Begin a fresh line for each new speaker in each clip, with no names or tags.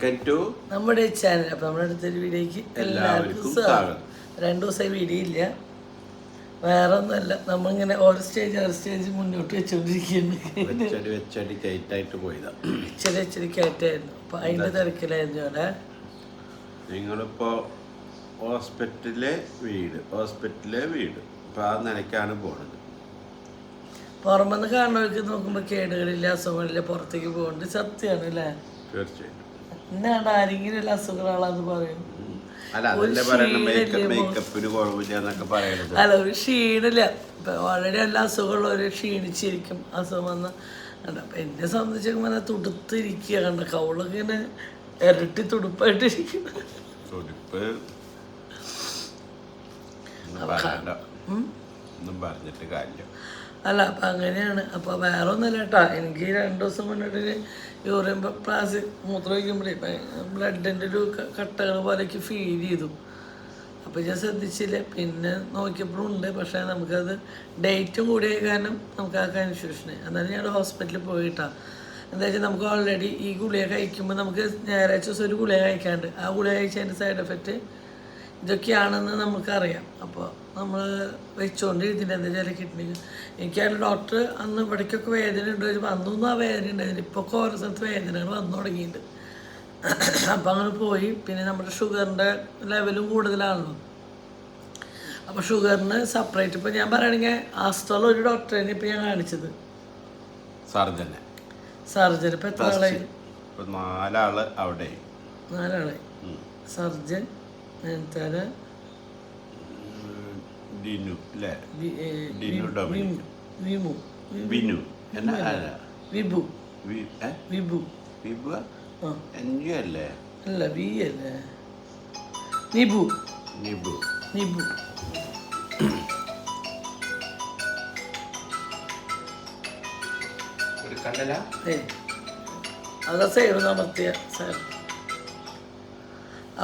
Welcome to
നമ്മുടെ channel. അപ്പം നമ്മുടെ അടുത്തൊരു വീഡിയോക്ക് എല്ലാവർക്കും സ്വാഗതം. 2 ദിവസമായി വീഡിയോ ഇല്ല, വേറെ ഒന്നുമല്ല, നമ്മളിങ്ങനെ ഓരോ സ്റ്റേജ് മുന്നോട്ട് വെച്ചോണ്ടിരിക്കുന്നു.
വെച്ചടി
കയറ്റായിരുന്നു. അപ്പൊ അതിന്റെ തിരക്കിലായിരുന്നു അവിടെ.
നിങ്ങളിപ്പോ ഹോസ്പിറ്റലിലെ വീട് ഇപ്പൊ ആ നിലയ്ക്കാണ് പോണത്.
പുറമെന്ന് കാണുന്നവർക്ക് നോക്കുമ്പോ കേടുകളില്ല, അസുഖങ്ങളില്ല, പുറത്തേക്ക് പോകുന്നുണ്ട്. സത്യമാണ് അല്ലേ?
തീർച്ചയായിട്ടും.
എന്നാണ് ആരെങ്കിലും എല്ലാ അസുഖങ്ങളാന്ന് പറയും.
അല്ല,
ഒരു ക്ഷീണില്ല. ഇപ്പൊ വളരെ എല്ലാ അസുഖമുള്ളവര് ക്ഷീണിച്ചിരിക്കും. അസുഖം വന്ന അപ്പൊ എന്നെ സംബന്ധിച്ച് തുടുത്തിരിക്കുക, കണ്ട കൗളൊക്കെ ഇങ്ങനെ ഇരട്ടി തുടുപ്പായിട്ടിരിക്കും. അല്ല, അപ്പം അങ്ങനെയാണ്. അപ്പോൾ വേറെ ഒന്നുമില്ല കേട്ടോ. എനിക്ക് 2 ദിവസം മുന്നോട്ട് യൂറിൻ പ്ലാസ് മൂത്രം വയ്ക്കുമ്പോഴേ ബ്ലഡിൻ്റെ ഒരു കട്ടകൾ പോലെയൊക്കെ ഫീൽ ചെയ്തു. അപ്പോൾ ഞാൻ ശ്രദ്ധിച്ചില്ല. പിന്നെ നോക്കിയപ്പോഴും ഉണ്ട്. പക്ഷേ നമുക്കത് ഡേറ്റും കൂടിയ കാരണം നമുക്ക് ആ കൺഫ്യൂഷന്. എന്നാലും ഞാൻ ഹോസ്പിറ്റലിൽ പോയിട്ടാണ്. എന്താ വെച്ചാൽ നമുക്ക് ഓൾറെഡി ഈ ഗുളിക കഴിക്കുമ്പോൾ നമുക്ക് ഞായറാഴ്ച ദിവസം ഒരു ഗുളിക കഴിക്കാണ്ട്, ആ ഗുളിക കഴിച്ചതിൻ്റെ സൈഡ് എഫക്റ്റ് ഇതൊക്കെയാണെന്ന് നമുക്കറിയാം. അപ്പോൾ നമ്മൾ വെച്ചുകൊണ്ടിരുന്നില്ല. എന്താ വെച്ചാൽ കിഡ്നിക്ക് എനിക്കതിൽ ഡോക്ടർ അന്ന് ഇവിടേക്കൊക്കെ വേദന ഉണ്ട് വെച്ചപ്പോൾ അന്നൊന്നും ആ വേദന ഉണ്ടായിരുന്നു. ഇപ്പോൾ ഓരോ സ്ഥലത്ത് വേദനകൾ വന്നു തുടങ്ങിയിട്ടുണ്ട്. അപ്പം അങ്ങനെ പോയി. പിന്നെ നമ്മുടെ ഷുഗറിൻ്റെ ലെവലും കൂടുതലാണല്ലോ. അപ്പോൾ ഷുഗറിന് സെപ്പറേറ്റ് ഇപ്പം ഞാൻ പറയുകയാണെങ്കിൽ ആസ്ട്രോൾ ഒരു ഡോക്ടറേനെ ഇപ്പം ഞാൻ കാണിച്ചത്. സർജൻ ഇപ്പം എത്ര ആളായി?
4 ആളായി.
സർജൻ,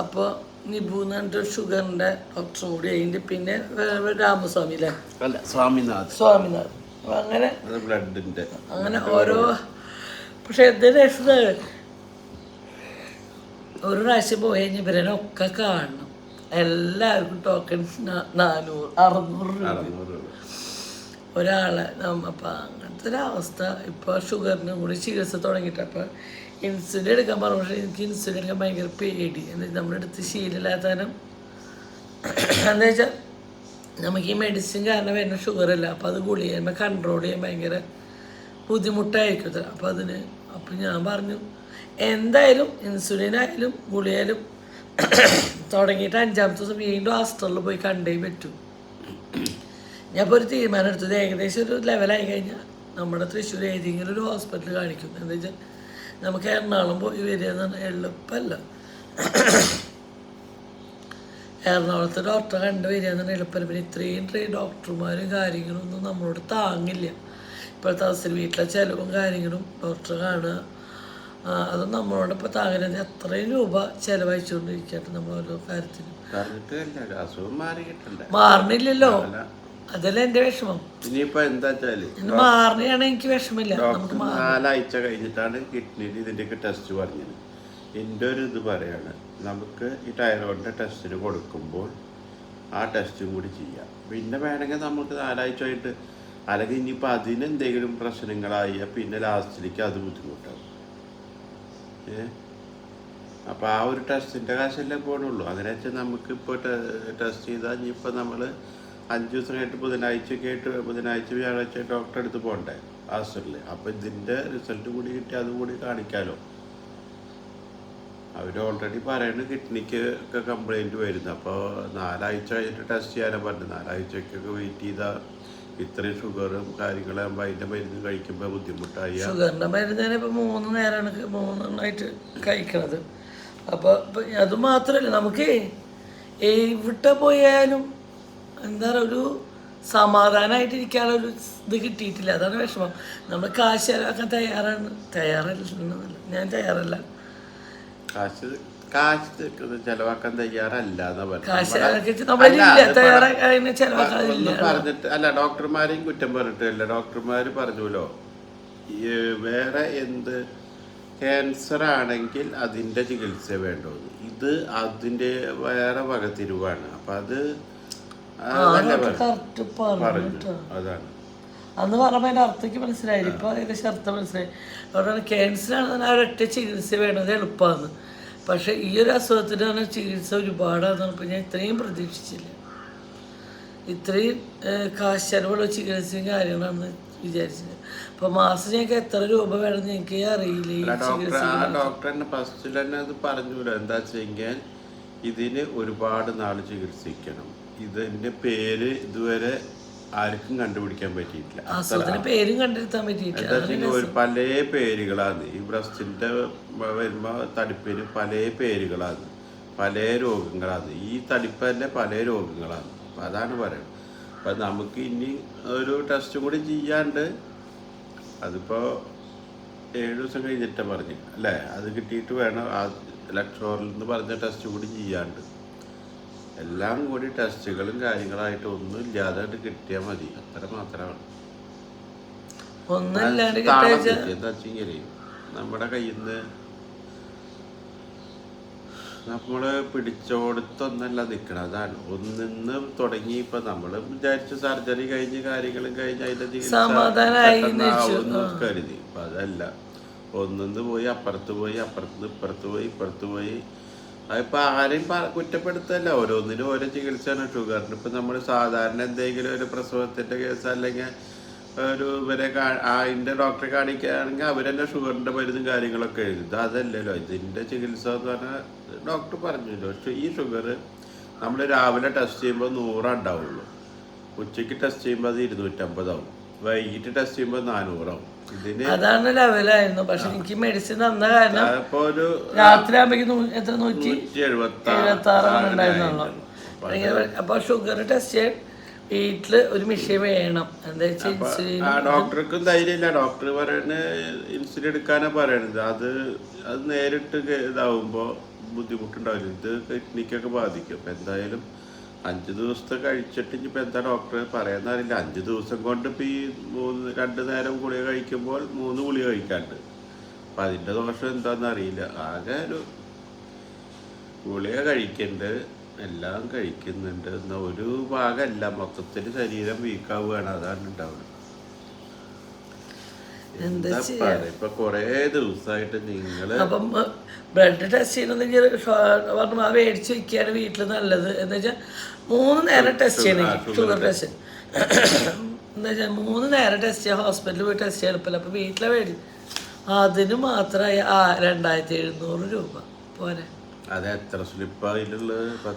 അപ്പോൾ നിബു എന്ന് പറഞ്ഞിട്ട് ഷുഗറിൻ്റെ ഡോക്ടറും കൂടി അതിൻ്റെ. പിന്നെ രാമസ്വാമി അല്ലേ? സ്വാമിനാഥ്. അങ്ങനെ അങ്ങനെ ഓരോ. പക്ഷെ എന്തൊരു രസം, ഒരു പ്രാവശ്യം പോയി കഴിഞ്ഞ് ഇവരൊക്കെ കാണണം. എല്ലാവർക്കും ടോക്കൺ 400-600 രൂപ ഒരാളെ. അപ്പം അങ്ങനത്തെ ഒരവസ്ഥ. ഇപ്പോൾ ഷുഗറിനും കൂടി ചികിത്സ തുടങ്ങിയിട്ട് അപ്പം ഇൻസുലിൻ എടുക്കാൻ പറഞ്ഞു. പക്ഷേ എനിക്ക് ഇൻസുലിൻ എടുക്കാൻ ഭയങ്കര പേടി. എന്താ നമ്മുടെ അടുത്ത് ശീലമില്ലാത്തതിനും എന്താ വെച്ചാൽ നമുക്ക് ഈ മെഡിസിൻ കാരണം വരുന്ന ഷുഗറല്ല. അപ്പോൾ അത് ഗുളിക ചെയ്യുമ്പോൾ കൺട്രോൾ ചെയ്യാൻ ഭയങ്കര ബുദ്ധിമുട്ടായിരിക്കും. അപ്പം ഞാൻ പറഞ്ഞു എന്തായാലും ഇൻസുലിനായാലും ഗുളിയായാലും തുടങ്ങിയിട്ട് 5ാമത്തെ ദിവസം വീണ്ടും ആസ്ട്രലിൽ പോയി കണ്ടേ പറ്റൂ. ഞാൻ ഇപ്പോൾ ഒരു തീരുമാനം എടുത്തത് ഏകദേശം ഒരു ലെവലായി കഴിഞ്ഞാൽ നമ്മുടെ തൃശ്ശൂർ ഏതെങ്കിലും ഒരു ഹോസ്പിറ്റൽ കാണിക്കും. എന്താ വെച്ചാൽ നമുക്ക് എറണാകുളം പോയി വരിക എന്ന് പറഞ്ഞാൽ എളുപ്പമല്ല. എറണാകുളത്ത് ഡോക്ടറെ കണ്ടു വരിക എന്ന് പറഞ്ഞാൽ എളുപ്പമല്ല. പിന്നെ ഇത്രയും ഡോക്ടർമാരും കാര്യങ്ങളും ഒന്നും നമ്മളോട് താങ്ങില്ല. ഇപ്പോഴത്തെ അവസ്ഥയിൽ വീട്ടിലെ ചിലവും കാര്യങ്ങളും ഡോക്ടറെ കാണുക അതും നമ്മളോട് ഇപ്പോൾ താങ്ങില്ല. അത്രയും രൂപ ചിലവഴിച്ചുകൊണ്ടിരിക്കട്ടെ നമ്മൾ ഓരോ കാര്യത്തിനും. മാറണില്ലല്ലോ, അതല്ല എൻ്റെ വിഷമം.
ഇനിയിപ്പോ എന്താ വെച്ചാല്
മാറണയാണ് എനിക്ക് വിഷമില്ല.
4 ആഴ്ച കഴിഞ്ഞിട്ടാണ് കിഡ്നിയിൽ ഇതിൻ്റെയൊക്കെ ടെസ്റ്റ് പറഞ്ഞത്. എൻ്റെ ഒരു ഇത് പറയാണ്, നമുക്ക് ഈ തൈറോയിഡിൻ്റെ ടെസ്റ്റിന് കൊടുക്കുമ്പോൾ ആ ടെസ്റ്റും കൂടി ചെയ്യാം. പിന്നെ വേണമെങ്കിൽ നമുക്ക് 4 ആഴ്ച ആയിട്ട്, അല്ലെങ്കിൽ ഇനിയിപ്പോൾ അതിനെന്തെങ്കിലും പ്രശ്നങ്ങളായി പിന്നെ ലാസ്റ്റിലേക്ക് അത് ബുദ്ധിമുട്ടാവും. അപ്പോൾ ആ ഒരു ടെസ്റ്റിൻ്റെ കാശല്ലേ പോകണുള്ളൂ. അങ്ങനെ വെച്ചാൽ നമുക്കിപ്പോൾ ടെസ്റ്റ് ചെയ്താൽ ഇനിയിപ്പോൾ നമ്മൾ 5 ദിവസം കഴിഞ്ഞിട്ട് ബുധനാഴ്ച വ്യാഴാഴ്ച ഡോക്ടറെ അടുത്ത് പോകണ്ടേ ഹോസ്പിറ്റലിൽ. അപ്പോൾ ഇതിൻ്റെ റിസൾട്ട് കൂടി കിട്ടി അതുകൂടി കാണിക്കാമല്ലോ. അവർ ഓൾറെഡി പറയുന്നത് കിഡ്നിക്ക് ഒക്കെ കംപ്ലൈൻറ്റ് വരുന്നു. അപ്പോൾ 4 ആഴ്ച കഴിഞ്ഞിട്ട് ടെസ്റ്റ് ചെയ്യാനാണ് പറഞ്ഞത്. 4 ആഴ്ചക്കൊക്കെ വെയിറ്റ് ചെയ്താൽ ഇത്രയും ഷുഗറും കാര്യങ്ങളാകുമ്പോൾ അതിൻ്റെ മരുന്ന് കഴിക്കുമ്പോൾ ബുദ്ധിമുട്ടായി.
ഷുഗറിൻ്റെ മരുന്ന് ഇപ്പോൾ 3 നേരമാണ് 3 കഴിക്കണത്. അപ്പോൾ അത് മാത്രമല്ല, നമുക്ക് എവിടെ പോയാലും എന്താ പറയുക, ഒരു സമാധാനമായിട്ടിരിക്കാനുള്ളൊരു ഇത് കിട്ടിയിട്ടില്ല. അതാണ് വിഷമം. നമ്മൾ കാശ് ചിലവാക്കാൻ ഞാൻ തയ്യാറല്ല.
കാശ് ചെലവാക്കാൻ തയ്യാറല്ല പറഞ്ഞിട്ട് അല്ല. ഡോക്ടർമാരെയും കുറ്റം പറഞ്ഞിട്ടില്ല. ഡോക്ടർമാർ പറഞ്ഞല്ലോ വേറെ എന്ത് ക്യാൻസർ ആണെങ്കിൽ അതിൻ്റെ ചികിത്സ വേണ്ടത്. ഇത് അതിൻ്റെ വേറെ വകതിരിവാണ്. അപ്പം അത് അതല്ല പറഞ്ഞു. അതാണ്
അന്ന് പറയുമ്പോൾ അതിൻ്റെ അർത്ഥയ്ക്ക് മനസ്സിലായില്ല. ഇപ്പോൾ ഏകദേശം അർത്ഥം മനസ്സിലായി. അതുകൊണ്ടാണ് ക്യാൻസറാണ് ആ ഒരൊറ്റ ചികിത്സ വേണ്ടത്, എളുപ്പമാണ്. പക്ഷേ ഈ ഒരു അസുഖത്തിന് തന്നെ ചികിത്സ ഒരുപാടാണെന്ന് പറഞ്ഞപ്പോൾ ഞാൻ ഇത്രയും പ്രതീക്ഷിച്ചില്ല. ഇത്രയും കാശ് ചെലവുള്ള ചികിത്സയും കാര്യങ്ങളാണെന്ന് വിചാരിച്ചില്ല. അപ്പോൾ മാസം ഞങ്ങൾക്ക് എത്ര രൂപ വേണമെന്ന് എനിക്ക് അറിയില്ല. ഈ
ഡോക്ടർ തന്നെ ഫസ്റ്റിൽ തന്നെ അത് പറഞ്ഞൂല. എന്താ വെച്ചാൽ ഇതിന് ഒരുപാട് നാൾ ചികിത്സിക്കണം. ഇതിൻ്റെ പേര് ഇതുവരെ ആർക്കും കണ്ടുപിടിക്കാൻ പറ്റിയിട്ടില്ല.
പേരും കണ്ടെത്താൻ പറ്റിയിട്ടില്ല.
പല പേരുകളാണ് ഈ ബ്രസ്റ്റിൻ്റെ വരുമ്പോൾ തടിപ്പിന് പല പേരുകളാണ്, പല രോഗങ്ങളാണ്. ഈ തടിപ്പ് തന്നെ പല രോഗങ്ങളാണ്. അപ്പം അതാണ് പറയുന്നത്. അപ്പം നമുക്ക് ഇനി ഒരു ടെസ്റ്റ് കൂടി ചെയ്യാണ്ട്, അതിപ്പോൾ 7 ദിവസം കഴിഞ്ഞിട്ടാണ് പറഞ്ഞു അല്ലേ, അത് കിട്ടിയിട്ട് വേണം ആ ഇലക്ട്രോണിൽ നിന്ന് പറഞ്ഞ ടെസ്റ്റ് കൂടി ചെയ്യാണ്ട്. എല്ലാം കൂടി ടെസ്റ്റുകളും കാര്യങ്ങളായിട്ട് ഒന്നും ഇല്ലാതെ കിട്ടിയാൽ മതി. അത്ര മാത്രമാണ്. എന്താ വെച്ചെങ്കിൽ നമ്മുടെ കയ്യിൽ നിന്ന് നമ്മൾ പിടിച്ചോടത്തൊന്നല്ല നിൽക്കണം. അതാണ് ഒന്നിന്ന് തുടങ്ങി. ഇപ്പം നമ്മൾ വിചാരിച്ച സർജറി കഴിഞ്ഞ് കാര്യങ്ങളും കഴിഞ്ഞ് അതിൻ്റെ ചികിത്സ കരുതി. അപ്പം അതല്ല, ഒന്നിന്ന് പോയി അപ്പുറത്ത് പോയി, അപ്പുറത്ത് ഇപ്പുറത്ത് പോയി, ഇപ്പുറത്ത് പോയി. അതിപ്പോൾ ആരെയും കുറ്റപ്പെടുത്തല്ല. ഓരോന്നിനും ഓരോ ചികിത്സയാണ്. ഷുഗറിന് ഇപ്പം നമ്മൾ സാധാരണ എന്തെങ്കിലും ഒരു പ്രസവത്തിൻ്റെ കേസ് അല്ലെങ്കിൽ ഒരു അതിൻ്റെ ഡോക്ടറെ കാണിക്കുകയാണെങ്കിൽ അവരെന്നെ ഷുഗറിൻ്റെ മരുന്നും കാര്യങ്ങളൊക്കെ എഴുതും. അതല്ലല്ലോ ഇതിൻ്റെ ചികിത്സ എന്ന് പറഞ്ഞാൽ. ഡോക്ടർ പറഞ്ഞല്ലോ, ഈ ഷുഗർ നമ്മൾ രാവിലെ ടെസ്റ്റ് ചെയ്യുമ്പോൾ 100 ഉണ്ടാവുള്ളൂ. ഉച്ചയ്ക്ക് ടെസ്റ്റ് ചെയ്യുമ്പോൾ അത് 250 ആവും. വൈകിട്ട് ടെസ്റ്റ് ചെയ്യുമ്പോൾ 400 ആവും.
അതാണ് ലെവലായിരുന്നു. പക്ഷെ എനിക്ക് മെഡിസിൻ തന്ന കാരണം രാത്രി ആകുമ്പോഴേക്കും എത്ര 176 ഉണ്ടായിരുന്നുള്ളൂ. അപ്പൊ ഷുഗർ ടെസ്റ്റ് ചെയ്യാൻ വീട്ടില് ഒരു മെഷീൻ വേണം. എന്താ വെച്ചാൽ ഇൻസുലിൻ.
ഡോക്ടർക്കും ധൈര്യമില്ല. ഡോക്ടർ പറയുന്നത് ഇൻസുലിൻ എടുക്കാനാ പറയണത്. അത് നേരിട്ട് ഇതാവുമ്പോൾ ബുദ്ധിമുട്ടുണ്ടാവില്ല. ഇത് കിഡ്നിക്കൊക്കെ ബാധിക്കും. അപ്പം എന്തായാലും 5 ദിവസത്തെ കഴിച്ചിട്ട് ഇനിയിപ്പോൾ എന്താ ഡോക്ടർ പറയാന്നറിയില്ല. 5 ദിവസം കൊണ്ട് ഇപ്പോൾ ഈ 2 നേരം ഗുളിക കഴിക്കുമ്പോൾ 3 ഗുളിക കഴിക്കാണ്ട്. അപ്പം അതിൻ്റെ ദോഷം എന്താണെന്ന് അറിയില്ല. ആകെ ഒരു ഗുളിക കഴിക്കുന്നുണ്ട്, എല്ലാം കഴിക്കുന്നുണ്ട് എന്ന ഒരു ഭാഗമല്ല, മൊത്തത്തിൽ ശരീരം വീക്കാവുകയാണ്. അതാണ് ഉണ്ടാവുന്നത്. ഇപ്പൊ കൊറേ ദിവസമായിട്ട് നിങ്ങള്
അപ്പം ബ്ലഡ് ടെസ്റ്റ് ചെയ്യണമെങ്കിൽ പറഞ്ഞു ആ മേടിച്ച് വെക്കുകയാണ് വീട്ടിൽ നല്ലത്. എന്ന് വെച്ചാൽ 3 നേരം ടെസ്റ്റ് ചെയ്യണമെങ്കിൽ ഷുഗർ ടെസ്റ്റ് എന്താ വെച്ചാൽ 3 നേരം ടെസ്റ്റ് ചെയ്യാൻ ഹോസ്പിറ്റലിൽ പോയി ടെസ്റ്റ് ചെയ്യാൻ എളുപ്പമില്ല. അപ്പോൾ വീട്ടിലെ മേടിച്ചു അതിന് മാത്രമായി 2700 രൂപ പോരെ.
അത് എത്ര സ്ലിപ്പായിട്ടുള്ളത്?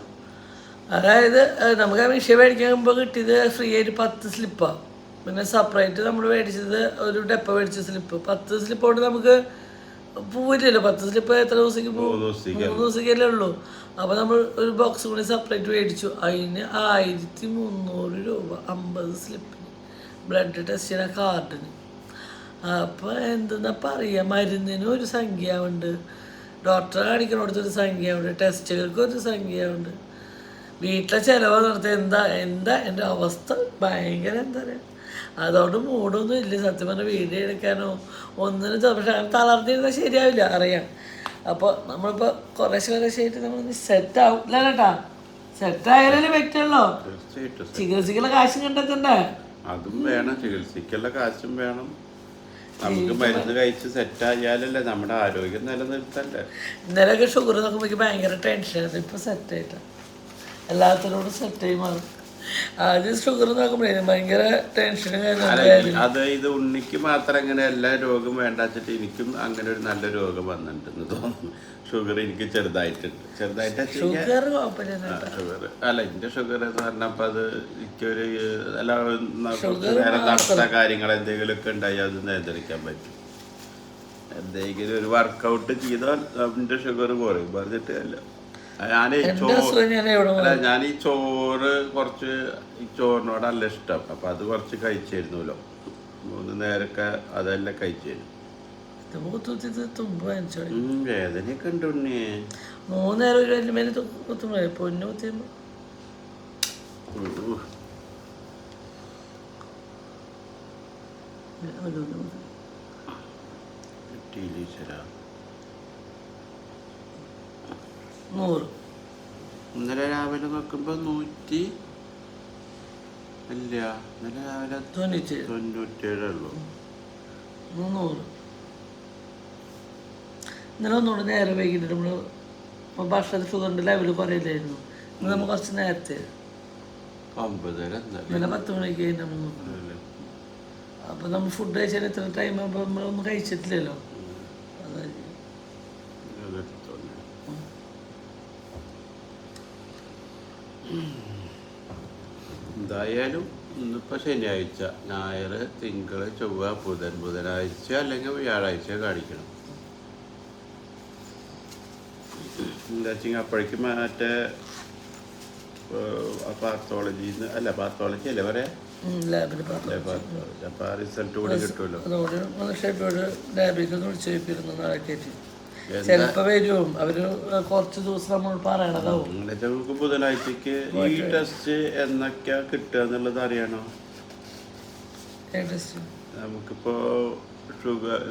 അതായത് നമുക്ക് ആ മെഷീൻ മേടിക്കുമ്പോൾ കിട്ടിയത് ഫ്രീ ആയിട്ട് 10 സ്ലിപ്പാണ്. പിന്നെ സെപ്പറേറ്റ് നമ്മൾ മേടിച്ചത് ഒരു ഡെപ്പ മേടിച്ച സ്ലിപ്പ്. 10 സ്ലിപ്പ് കൊണ്ട് നമുക്ക് പോവില്ലല്ലോ. 10 സ്ലിപ്പ് എത്ര ദിവസത്തേക്ക് പോകും? 3 ദിവസത്തേക്കല്ലേ ഉള്ളൂ. അപ്പോൾ നമ്മൾ ഒരു ബോക്സ് കൂടി സെപ്പറേറ്റ് മേടിച്ചു. അതിന് 1300 രൂപ 50 സ്ലിപ്പിന് ബ്ലഡ് ടെസ്റ്റ് ചെയ്യുന്ന കാർഡിന്. അപ്പോൾ എന്തെന്നാ പറയുക, മരുന്നിനും ഒരു സംഖ്യയുണ്ട്, ഡോക്ടറെ കാണിക്കണോടത്തൊരു സംഖ്യയുണ്ട്, ടെസ്റ്റുകൾക്ക് ഒരു സംഖ്യയുണ്ട്, വീട്ടിലെ ചിലവ് നടത്തുക. എന്താ എൻ്റെ അവസ്ഥ ഭയങ്കര എന്താ പറയുക. അതുകൊണ്ട് മൂടൊന്നും ഇല്ല സത്യം പറഞ്ഞാൽ വീഡിയോ എടുക്കാനോ ഒന്നിനും. പക്ഷേ തളർന്നിരുന്നാൽ ശരിയാവില്ല, അറിയാം. അപ്പോൾ നമ്മളിപ്പോൾ കുറേശ്ശെ ആയിട്ട് നമ്മൾ സെറ്റ് ആവില്ല കേട്ടാ. സെറ്റായാലേ പറ്റുള്ളൂ. ചികിത്സക്കുള്ള കാശും കണ്ടെത്തണ്ടേ?
അതും വേണം, ചികിത്സക്കുള്ള കാശും വേണം. നമുക്ക് മരുന്ന് കഴിച്ച് സെറ്റായാലല്ലേ നമ്മുടെ ആരോഗ്യം നിലനിർത്തണ്ടേ.
ഇന്നലെയൊക്കെ ഷുഗർ നോക്കുമ്പോൾ ഭയങ്കര ടെൻഷനായിരുന്നു. ഇപ്പോൾ സെറ്റായിട്ടാണ് എല്ലാത്തിനോടും സെറ്റായി മാറും. ആദ്യം ഷുഗർ നോക്കുമ്പോഴേ ഭയങ്കര ടെൻഷനും കാര്യങ്ങളും.
അത് ഇത് ഉണ്ണിക്ക് മാത്രം അങ്ങനെ എല്ലാ രോഗം വേണ്ട വെച്ചിട്ട് എനിക്കും അങ്ങനെ ഒരു നല്ല രോഗം വന്നിട്ടുണ്ടെന്ന് തോന്നുന്നു. ഷുഗർ എനിക്ക് ചെറുതായിട്ട്
ഷുഗർ
അല്ല എൻ്റെ ഷുഗർ എന്ന് പറഞ്ഞപ്പോൾ അത് എനിക്കൊരു അല്ല നേരം നടത്ത കാര്യങ്ങൾ എന്തെങ്കിലുമൊക്കെ ഉണ്ടായി അത് നിയന്ത്രിക്കാൻ പറ്റും. എന്തെങ്കിലും ഒരു വർക്കൗട്ട് ചെയ്താൽ എൻ്റെ ഷുഗർ കുറയും. പറഞ്ഞിട്ട് അല്ല ഞാൻ ഈ ചോറ് കുറച്ച് ഈ ചോറിനോട് നല്ല ഇഷ്ടം. അപ്പം അത് കുറച്ച് കഴിച്ചിരുന്നല്ലോ. 3 നേരമൊക്കെ അതെല്ലാം കഴിച്ചിരുന്നു. വേദനയൊക്കെ ഉണ്ട് ഉണ്ണി.
3 നേരം ഒരു 2 മിനിറ്റ് കുത്തുമ്പോ പൊന്നു കുത്തിയുമ്പോ 100.
ഇന്നലെ രാവിലെ നോക്കുമ്പോൾ 100 ഇല്ല, ഇന്നലെ രാവിലെ 97 ഉള്ളൂ.
100. ഇന്നലെ ഒന്നുകൂടെ നേരെ വൈകിട്ട് നമ്മൾ ഭക്ഷണത്തിൽ ഷുഗറിൻ്റെ ലെവൽ കുറയില്ലായിരുന്നു. ഇന്ന് നമ്മൾ കുറച്ച് നേരത്തെ
9
ഇന്നലെ 10 മണിക്ക് നമ്മൾ അപ്പോൾ നമ്മൾ ഫുഡ് കഴിച്ചാൽ എത്ര ടൈം ആകുമ്പോൾ നമ്മളൊന്നും കഴിച്ചിട്ടില്ലല്ലോ. അതായിരിക്കും.
എന്തായാലും ഇന്നിപ്പോൾ ശനിയാഴ്ച, ഞായർ, തിങ്കൾ, ചൊവ്വ, ബുധനാഴ്ച അല്ലെങ്കിൽ വ്യാഴാഴ്ച കാണിക്കണം. എന്താ വെച്ചാൽ അപ്പോഴേക്കും മറ്റേ പാത്തോളജിന്ന് അല്ല, പാത്തോളജി അല്ലേ പറയാ, അപ്പൊ റിസൾട്ട് കൂടി കിട്ടുമല്ലോ.
ചിലപ്പോ വരും അവര് കുറച്ച് ദിവസം നമ്മൾ പറയണതാവും.
നമുക്ക് ബുധനാഴ്ചക്ക് ഈ ടെസ്റ്റ് എന്നൊക്കെയാ കിട്ടുക എന്നുള്ളത് അറിയണോ? നമുക്കിപ്പോ ഷുഗർ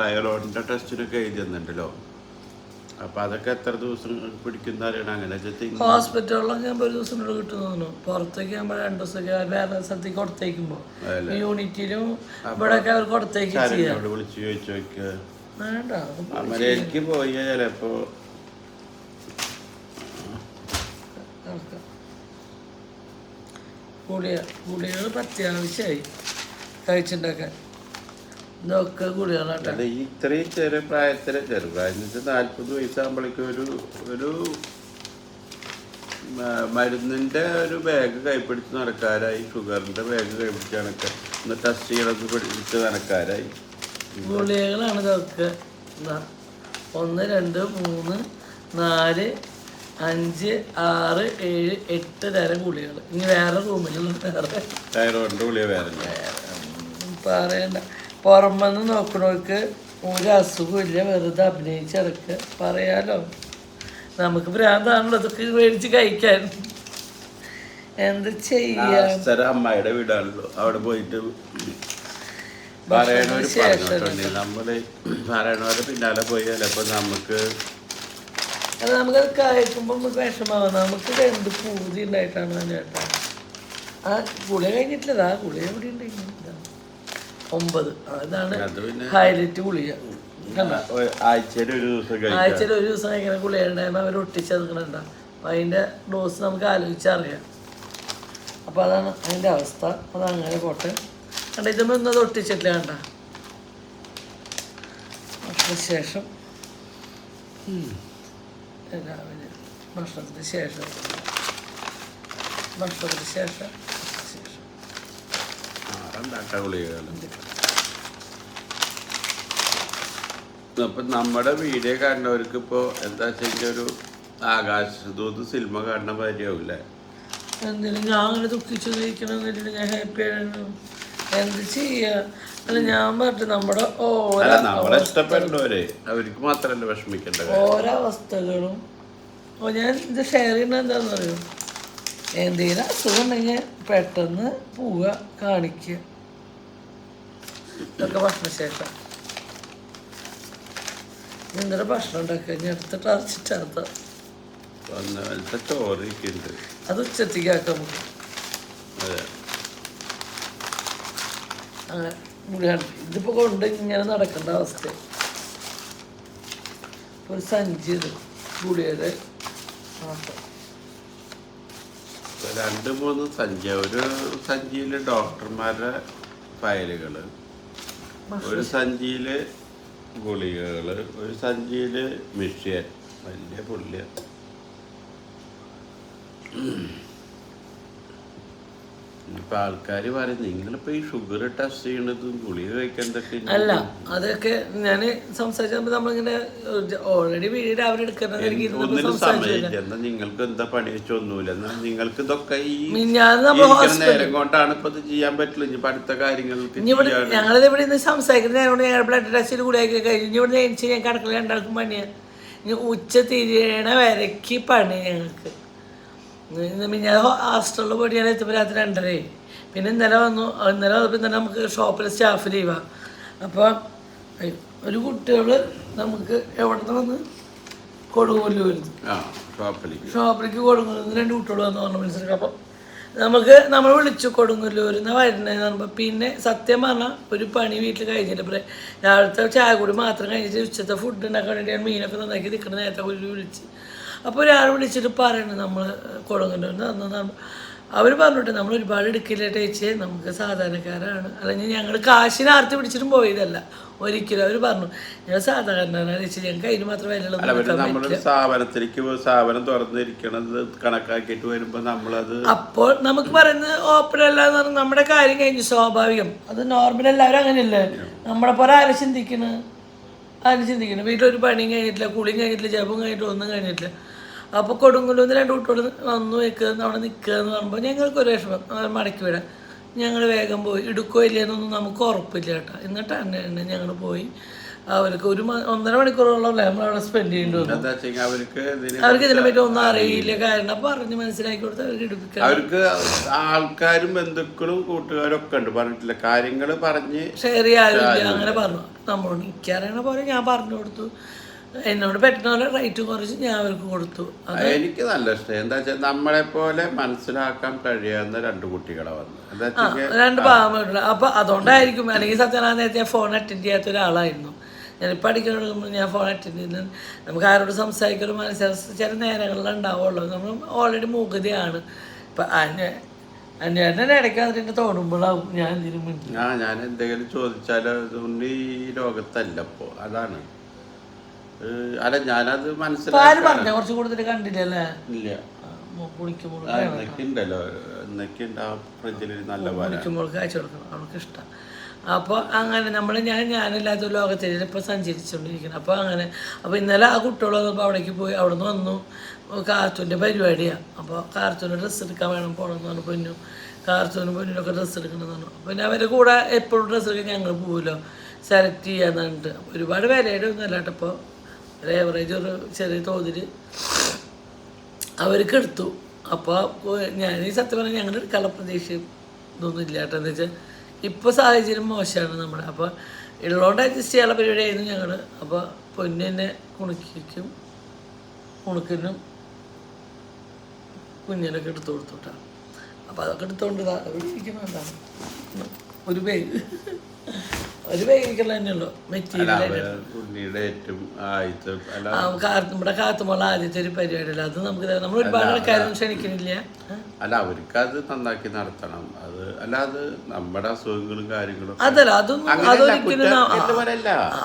തൈറോയിഡിന്റെ ടെസ്റ്റിനൊക്കെ എഴുതി തന്നിട്ടുണ്ടല്ലോ. അപ്പൊ അതൊക്കെ എത്ര ദിവസം പിടിക്കുന്ന അറിയണം. അങ്ങനെ
ഹോസ്പിറ്റലിലൊക്കെ ആകുമ്പോൾ ഒരു ദിവസം കൂടെ കിട്ടുന്നു. പുറത്തേക്ക് ആകുമ്പോൾ 2 ദിവസമൊക്കെ വേറെ സ്ഥലത്തേക്ക് കൊടുത്തേക്കുമ്പോ യൂണിറ്റിലും ഇവിടെ ഒക്കെ അവർ കൊടുത്തേക്ക്
വിളിച്ച് ചോദിച്ചു നോക്കുക.
വേണ്ട
അമരയ്ക്ക് പോയി ചിലപ്പോ
ഗുളികൾ അത്യാവശ്യമായി കഴിച്ചിട്ടുണ്ടാക്കാൻ. ഇതൊക്കെ ഗുളികളാട്ടെ.
ഇത്രയും ചെറിയ പ്രായത്തില്, ചെറുപ്രായം 40 വയസ്സാകുമ്പോഴേക്കും ഒരു മരുന്നിന്റെ ഒരു ബാഗ് കൈപ്പിടിച്ച് നടക്കാരായി, ഷുഗറിന്റെ ബാഗ് കൈപ്പിടിച്ച് നടക്കാൻ, ഇന്ന് ടെസ്റ്റ് ചെയ്യണത് പിടിച്ച് നടക്കാരായി.
ഗുളികകളാണ് ഇതൊക്കെ. 1 2 3 4 5 6 7 8 തരം ഗുളികൾ. ഇനി വേറെ റൂമിലുള്ള വേറെ
തൈറോയിഡിന്റെ ഗുളിക വേറെ
പറയണ്ട. പുറമെന്ന് നോക്കണവർക്ക് ഒരു അസുഖമില്ല, വെറുതെ അഭിനയിച്ചിടക്ക് പറയാലോ. നമുക്ക് ഭ്രാന്താണല്ലോ ഇതൊക്കെ മേടിച്ച് കഴിക്കാൻ. എന്ത് ചെയ്യാ.
അമ്മായിയുടെ വീടാണല്ലോ, അവിടെ പോയിട്ട് പറയണവര് പറഞ്ഞോട്ടുണ്ട്. നമ്മള് പറയണവരെ പിന്നാലെ പോയി ചിലപ്പോ
നമുക്കത് കഴിക്കുമ്പോൾ നമുക്ക് വിഷമാവും. നമുക്ക് എന്ത് പൂതി ഉണ്ടായിട്ടാണ് ചേട്ടാ. ആ ഗുളിക കഴിഞ്ഞിട്ടില്ല, ആ ഗുളിക എവിടെ ഉണ്ടായിരുന്നു? 9. അതാണ് ഹൈലൈറ്റ് ഗുളിക.
ആഴ്ചയിൽ ഒരു
ദിവസം കഴിക്കുന്ന ഗുളിക ഉണ്ടാകുമ്പോൾ അവർ ഒട്ടിച്ചെടുക്കണുണ്ട. അപ്പം അതിൻ്റെ ഡോസ് നമുക്ക് ആലോചിച്ചറിയാം. അപ്പോൾ അതാണ് അതിൻ്റെ അവസ്ഥ. അതങ്ങനെ പോട്ടെ. കണ്ട ഇതൊന്നും ഇന്നത് ഒട്ടിച്ചിട്ടില്ല. കണ്ട ശേഷം രാവിലെ ഭക്ഷണത്തിന് ശേഷം
അപ്പൊ നമ്മുടെ വീഡിയോ കാണുന്നവർക്ക് ഇപ്പോ എന്താ വെച്ചാൽ ഒരു ആകാശദൂത് സിനിമ കാണുന്ന മാതിരിയാവൂല്ലേ?
എന്തിനും ഞാൻ അങ്ങനെ ദുഃഖിച്ചു കഴിക്കണം. ഞാൻ ഹാപ്പിയാണ്. എന്ത് ചെയ്യാ. അല്ല ഞാൻ പറഞ്ഞു നമ്മുടെ
ഇഷ്ടപ്പെടുന്നവരെ അവർക്ക് മാത്രമല്ല വിഷമിക്കേണ്ട
ഓരോ അവസ്ഥകളും. ഞാൻ ഇത് ഷെയർ ചെയ്യുന്നത് എന്താണെന്ന് പറയും, എന്തെങ്കിലും അസുഖം ഉണ്ടെങ്കിൽ പെട്ടെന്ന് പോവുക, കാണിക്കുക. ഇതൊക്കെ ഭക്ഷണശേഷം ഇന്നലെ ഭക്ഷണം ഉണ്ടാക്കുക. ഞാൻ എടുത്തിട്ട് അരച്ചിട്ടാത്ത അത് ഉച്ചത്തേക്കാക്കാം നമുക്ക്. അങ്ങനെ ഗുളിയാണ് ഇതിപ്പോൾ കൊണ്ട് ഇങ്ങനെ നടക്കേണ്ട അവസ്ഥ. ഒരു സഞ്ചി ഇത് ഗുളിയുടെ മാത്രം.
2-3 സഞ്ചി. ഒരു സഞ്ചിയിൽ ഡോക്ടർമാരുടെ ഫയലുകള്, ഒരു സഞ്ചിയില് ഗുളികകള്, ഒരു സഞ്ചിയില് മിഷ്യൻ. വലിയ പുള്ളിയ. ഇപ്പൊ ആൾക്കാര് പറയും നിങ്ങളിപ്പോ ഈ ഷുഗർ ടെസ്റ്റ് ചെയ്യണതും ഗുളിക കഴിക്കുന്നതൊക്കെ
അല്ല. അതൊക്കെ ഞാൻ സംസാരിച്ചപ്പോൾ നമ്മളിങ്ങനെ ഓൾറെഡി വീട് അവരെടുക്കുന്നത്
സമയമില്ല. നിങ്ങൾക്ക് എന്താ പണി വെച്ചൊന്നുമില്ല. എന്നാൽ നിങ്ങൾക്ക് ഇതൊക്കെ ഈ നേരം കൊണ്ടാണ് ഇപ്പൊ ഇത് ചെയ്യാൻ പറ്റില്ല. ഇനി അടുത്ത കാര്യങ്ങൾക്ക്
ഞങ്ങളിത് ഇവിടെ നിന്ന് സംസാരിക്കുന്നത് ഞങ്ങൾ ബ്ലഡ് ടെസ്റ്റിൽ കൂടെയൊക്കെ കഴിഞ്ഞു. ഇനി ഇവിടെ എണിച്ച് ഞാൻ കിടക്കില്ല, ഉണ്ടാക്കും പണിയാണ്. ഇനി ഉച്ച തിരിയണ വരയ്ക്ക് പണി ഞങ്ങൾക്ക്. ഞാൻ ഹോസ്റ്റലിൽ പോയിട്ട് ഞാൻ എത്തുമ്പോൾ രാത്രി 2:30. പിന്നെ ഇന്നലെ വന്നപ്പോൾ ഇന്നലെ നമുക്ക് ഷോപ്പിൽ സ്റ്റാഫ് ലീവാണ്. അപ്പോൾ ഒരു കുട്ടികൾ നമുക്ക് എവിടെ നിന്ന് വന്ന് കൊടുങ്ങല്ലൂരുന്ന് ഷോപ്പിലേക്ക് കൊടുങ്ങല്ലൂരിന്ന് 2 കുട്ടികൾ വന്ന് ഓർണമെന്റ്സ്. അപ്പം നമ്മൾ വിളിച്ചു കൊടുങ്ങല്ലൂരിൽ നിന്ന് വരുന്നതെന്ന് പറയുമ്പോൾ പിന്നെ സത്യം പറഞ്ഞാൽ ഒരു പണി വീട്ടിൽ കഴിഞ്ഞിട്ട് പിന്നെ രാവിലത്തെ ചായ കൂടി മാത്രം കഴിഞ്ഞിട്ട് ഉച്ചത്തെ ഫുഡ് ഉണ്ടാക്കാൻ വേണ്ടിയാണ് മീനൊക്കെ നന്നാക്കി നിൽക്കുന്ന നേരത്തെ വിളിച്ച്. അപ്പോൾ ഒരാൾ വിളിച്ചിട്ട് പറയണത് നമ്മൾ കൊടുങ്ങല്ലൂരിൽ നിന്ന് അവർ പറഞ്ഞിട്ട് നമ്മൾ ഒരുപാട് എടുക്കില്ല ടേച്ചേ, നമുക്ക് സാധാരണക്കാരാണ്, അല്ലെങ്കിൽ ഞങ്ങൾ കാശിന് ആർത്തി പിടിച്ചിട്ടും പോയതല്ല ഒരിക്കലും. അവർ പറഞ്ഞു ഞങ്ങൾ സാധാരണക്കാരാണ് ടേച്ചേ, ഞങ്ങൾക്ക് അതിന് മാത്രം
സ്ഥാപനം തുറന്നിരിക്കണത് കണക്കാക്കിയിട്ട് വരുമ്പോൾ നമ്മളത്
അപ്പോൾ നമുക്ക് പറയുന്നത് ഓപ്പൺ അല്ല എന്ന് പറഞ്ഞാൽ നമ്മുടെ കാര്യം കഴിഞ്ഞു, സ്വാഭാവികം. അത് നോർമൽ എല്ലാവരും അങ്ങനെയല്ലേ. നമ്മളെ പോലെ ആരും ചിന്തിക്കുന്നു വീട്ടിലൊരു പണിയും കഴിഞ്ഞിട്ടില്ല, കുളിയും കഴിഞ്ഞിട്ടില്ല, ജപം കഴിഞ്ഞിട്ടില്ല, ഒന്നും കഴിഞ്ഞിട്ടില്ല. അപ്പോൾ കൊടുങ്ങല്ലൂന്ന് 2 കുട്ടികൾ വന്നു വെക്കുക അവിടെ നിൽക്കുക എന്ന് പറയുമ്പോൾ ഞങ്ങൾക്കൊരു വിഷമം, മടക്കി വിടാം. ഞങ്ങൾ വേഗം പോയി എടുക്കോ ഇല്ലയെന്നൊന്നും നമുക്ക് ഉറപ്പില്ല കേട്ടോ. എന്നിട്ട് തന്നെ ഞങ്ങൾ പോയി അവർക്ക് 1.5 മണിക്കൂറോളം നമ്മളവിടെ സ്പെൻഡ് ചെയ്യേണ്ടി വന്നു. അവർക്ക് ഇതിനെ പറ്റി ഒന്നും അറിയില്ല, കാരണം പറഞ്ഞ് മനസ്സിലാക്കി കൊടുത്ത് അവർക്ക് എടുപ്പിക്കാം.
അവർക്ക് ആൾക്കാരും ബന്ധുക്കളും കൂട്ടുകാരും ഒക്കെ ഉണ്ട്, പറഞ്ഞിട്ടില്ല കാര്യങ്ങൾ പറഞ്ഞ്
ഷെയർ ചെയ്യാറില്ല. അങ്ങനെ പറഞ്ഞു നമ്മളോട് എനിക്കറിയണ പോലെ ഞാൻ പറഞ്ഞു കൊടുത്തു. എന്നോട് പറ്റുന്ന പോലെ റേറ്റ് കുറച്ച് ഞാൻ അവർക്ക് കൊടുത്തു.
എനിക്ക് നല്ല ഇഷ്ടം. എന്താ വെച്ചാൽ നമ്മളെ പോലെ മനസ്സിലാക്കാൻ കഴിയാവുന്ന 2 കുട്ടികളെ വന്നു,
2 പാവമായിട്ടുള്ള. അപ്പൊ അതുകൊണ്ടായിരിക്കും, അല്ലെങ്കിൽ സത്യനാഥ നേരത്തെ ഞാൻ ഫോൺ അറ്റൻഡ് ചെയ്യാത്ത ഒരാളായിരുന്നു. ഞാനിപ്പോൾ പഠിക്കുമ്പോൾ ഞാൻ ഫോൺ അറ്റൻഡ് ചെയ്യുന്നത് നമുക്ക് ആരോട് സംസാരിക്കലും മനസ്സിലാക്കി ചില നേരങ്ങളിലുണ്ടാവുള്ളൂ. നമ്മൾ ഓൾറെഡി മൂകതയാണ്. ഇപ്പം അന്വേഷണം ഇടയ്ക്ക് അതിൻ്റെ തോന്നുമ്പോഴാവും ഞാൻ എന്തെങ്കിലും
ഞാൻ എന്തെങ്കിലും ചോദിച്ചാലും ഈ ലോകത്തല്ല ഇപ്പോൾ അതാണ്. അല്ല ഞാനത് മനസ്സിലാക്കി
പറഞ്ഞ കുറച്ച് കൂടുതൽ കണ്ടില്ലല്ലേ?
ഇല്ല, ഉണ്ടല്ലോ നല്ല
കുളിക്കുമ്പോൾ കാഴ്ച കൊടുക്കണം, അവൾക്ക് ഇഷ്ടം. അപ്പോൾ അങ്ങനെ ഞാനില്ലാത്ത ലോകത്തിൽ ഇപ്പോൾ സഞ്ചരിച്ചുകൊണ്ടിരിക്കണം. അപ്പോൾ ഇന്നലെ ആ കുട്ടികൾ വന്നപ്പോൾ അവിടേക്ക് പോയി. അവിടെ നിന്ന് വന്നു, കാർത്തൂൻ്റെ പരിപാടിയാണ്. അപ്പോൾ കാർത്തൂന് ഡ്രസ്സ് എടുക്കാൻ വേണം പോകണമെന്ന് പറഞ്ഞു. പൊന്നു കാർത്തൂനും പൊന്നിനൊക്കെ ഡ്രസ്സ് എടുക്കണമെന്ന് പറഞ്ഞു. പിന്നെ അവരുടെ കൂടെ എപ്പോഴും ഡ്രസ്സ് എടുക്കാൻ ഞങ്ങൾ പോകുമല്ലോ, സെലക്ട് ചെയ്യാന്ന് പറഞ്ഞിട്ട്. ഒരുപാട് വിലയുടെ ഒന്നും അല്ല കേട്ടോ. ഇപ്പോൾ ഒരു ഏവറേജ് ഒരു ചെറിയ തോതിൽ അവർക്ക് എടുത്തു. അപ്പോൾ ഞാൻ ഈ സത്യം പറഞ്ഞാൽ ഞങ്ങൾ എടുക്കാനുള്ള പ്രതീക്ഷ ഇതൊന്നും ഇല്ല കേട്ടോ. എന്താ വെച്ചാൽ ഇപ്പോൾ സാഹചര്യം മോശമാണ് നമ്മുടെ. അപ്പോൾ ഉള്ളതുകൊണ്ട് അഡ്ജസ്റ്റ് ചെയ്യാനുള്ള പരിപാടിയായിരുന്നു ഞങ്ങൾ. അപ്പോൾ പൊന്നിനെ കുണുക്കിനും കുഞ്ഞിനൊക്കെ എടുത്തു കൊടുത്തോട്ടാ. അപ്പോൾ അതൊക്കെ എടുത്തുകൊണ്ട് ഇവിടെ ഇരിക്കണം. എന്താണ് ഒരു ബാഗ് ഇരിക്കല തന്നെയുള്ളൂ മെറ്റീരിയൽ. നമ്മുടെ കാത്തുമുള്ള ആദ്യത്തെ ഒരു പരിപാടിയല്ല അത്. നമ്മൾ ഒരുപാട് ആൾക്കാരൊന്നും ക്ഷണിക്കുന്നില്ല.
അല്ല അവർക്ക് അത് നന്നാക്കി നടത്തണം. അത് അല്ലാതെ നമ്മുടെ അസുഖങ്ങളും കാര്യങ്ങളും
അതല്ല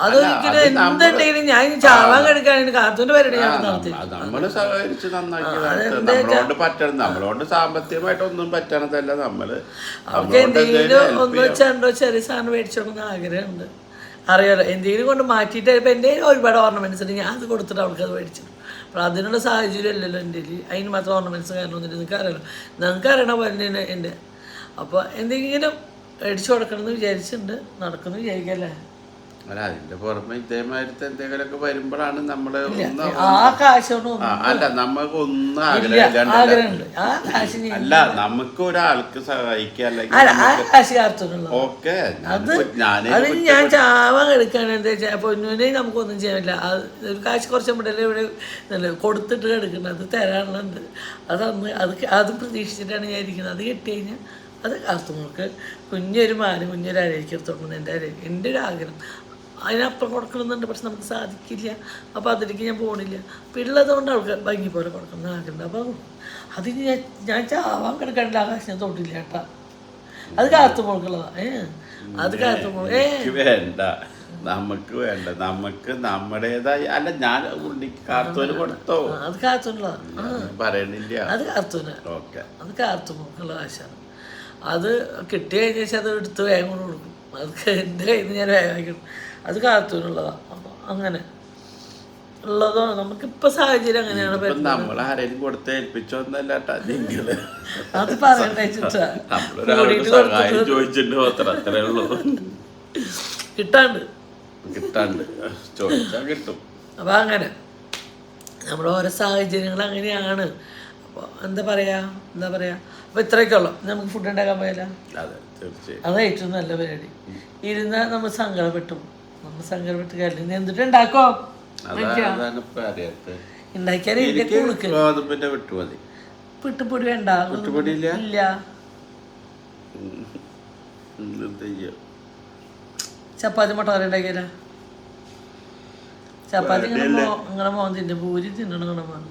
അതൊരിക്കലും എന്തുണ്ടെങ്കിലും ഞാൻ ചാവാൻ കിടക്കാണ് കാർത്തൂന്റെ പരിപാടി ഞാൻ നടത്തി.
നമ്മള് സഹകരിച്ച് നന്നാക്കി നമ്മളോട് പറ്റണം. നമ്മളോട് സാമ്പത്തികമായിട്ടൊന്നും പറ്റണതല്ല.
അവർക്ക് എന്തെങ്കിലും ഒന്നോ ചെണ്ടോ ചെറിയ സാധനം മേടിച്ചോണമെന്ന് ആഗ്രഹമുണ്ട്. അറിയാലോ, എന്തെങ്കിലും കൊണ്ട് മാറ്റിയിട്ട് ഇപ്പം എൻ്റെ ഒരുപാട് ഓർണമെന്റ്സ് ഉണ്ട്, ഞാൻ അത് കൊടുത്തിട്ട് അവൾക്ക് അത് മേടിച്ചു. അപ്പോൾ അതിനുള്ള സാഹചര്യം അല്ലല്ലോ എൻ്റെ അതിന് മാത്രം ഓർണമെന്റ്സ് കാരണമൊന്നുമില്ല. നിങ്ങൾക്ക് അറിയാലോ, നിങ്ങൾക്ക് അറിയണ പോലെ തന്നെ എൻ്റെ. അപ്പോൾ എന്തെങ്കിലും മേടിച്ചു കൊടുക്കണമെന്ന് വിചാരിച്ചിട്ടുണ്ട്, നടക്കുമെന്ന് വിചാരിക്കല്ലേ.
അല്ല അതിന്റെ പുറമെ ഇതേമാതിരത്തെ എന്തെങ്കിലുമൊക്കെ വരുമ്പോഴാണ് നമ്മള്
ആ കാശൊന്നും
അല്ല നമുക്ക് ഒന്നും
ആഗ്രഹമുണ്ട്. ആ കാശ്
അല്ല നമുക്ക് ഒരാൾക്ക് സഹായിക്കാം. ഓക്കെ
അത് ഞാൻ ചാവാൻ എടുക്കാണ്. എന്താ വെച്ചാൽ പൊന്നുവിനെ നമുക്കൊന്നും ചെയ്യാൻ പറ്റില്ല. ഒരു കാശ് കുറച്ച് ഇവിടെ ഇവിടെ കൊടുത്തിട്ട് എടുക്കുന്നത്, അത് തരാനുള്ളത്. അത് പ്രതീക്ഷിച്ചിട്ടാണ് ഞാൻ ഇരിക്കുന്നത്. അത് കിട്ടി കഴിഞ്ഞാൽ അത് കാർത്തുമോൾക്ക് കുഞ്ഞൊരു കുഞ്ഞൊരു അരയ്ക്കെടുത്തോണ്ട് എൻ്റെ ഒരു ആഗ്രഹം. അതിനപ്പുറം കൊടുക്കണമെന്നുണ്ട്, പക്ഷെ നമുക്ക് സാധിക്കില്ല. അപ്പോൾ അതിലേക്ക് ഞാൻ പോകണില്ല. അപ്പോൾ ഉള്ളതുകൊണ്ട് അവൾക്ക് ഭംഗി പോലെ കൊടുക്കണം ആഗ്രഹമുണ്ട്. അപ്പോൾ അതിന് ഞാൻ ചാവാൻ കിടക്കാനില്ല. ആ കാശ് ഞാൻ തൊട്ടില്ല കേട്ടാ. അത് കാർത്തുമോൾക്കുള്ളതാ. അത് കാർത്തുമോൾ
വേണ്ട, നമുക്ക് വേണ്ട, നമുക്ക് നമ്മുടേതായ. അല്ല ഞാൻ കാർത്തൂന് കൊടുത്തോ?
അത് കാർത്തൂനുള്ളതാ
പറയണില്ല.
അത് കാർത്തൂന്.
ഓക്കെ, അത്
കാർത്തുമോൾക്കുള്ള കാശാണ്. അത് കിട്ടി കഴിഞ്ഞ ശേഷം അത് എടുത്ത് വേഗം കൊണ്ട് കൊടുക്കും. അത് എൻ്റെ കയ്യിൽ നിന്ന് ഞാൻ വേഗം അത് കാർത്തൂനുള്ളതാണ്. അപ്പോൾ അങ്ങനെ ഉള്ളതോ നമുക്കിപ്പോൾ സാഹചര്യം അങ്ങനെയാണ്.
നമ്മൾ ആരെങ്കിലും കൊടുത്ത് ഏൽപ്പിച്ചോന്നല്ല
അത് പറയണ്ടേ
അത്രേ ഉള്ളൂ.
കിട്ടാണ്ട്
ചോദിച്ചാൽ കിട്ടും.
അപ്പം അങ്ങനെ നമ്മുടെ ഓരോ സാഹചര്യങ്ങൾ അങ്ങനെയാണ്. അപ്പോൾ എന്താ പറയുക അപ്പോൾ ഇത്രയൊക്കെ ഉള്ളു. നമുക്ക് ഫുഡ് ഉണ്ടാക്കാൻ പോയാലോ? അത് ഏറ്റവും നല്ല പരിപാടി. ഇരുന്നാൽ നമ്മൾ സങ്കടപ്പെട്ട് കാര്യമില്ല. എന്തിട്ട് ഉണ്ടാക്കോ? ഉണ്ടാക്കിയാൽ
എനിക്ക് ഗോതമ്പിന്റെ വിട്ടു മതി.
പിട്ടുപൊടി വേണ്ട.
വിട്ടുപൊടിയില്ല.
ഇല്ല. ചപ്പാത്തി മുട്ടക്കറി ഉണ്ടാക്കിയാല? ചപ്പാത്തി നിങ്ങളെ മോൻ തിന്നെ, പൂരി തിന്നണം. നിങ്ങളെ മോൻ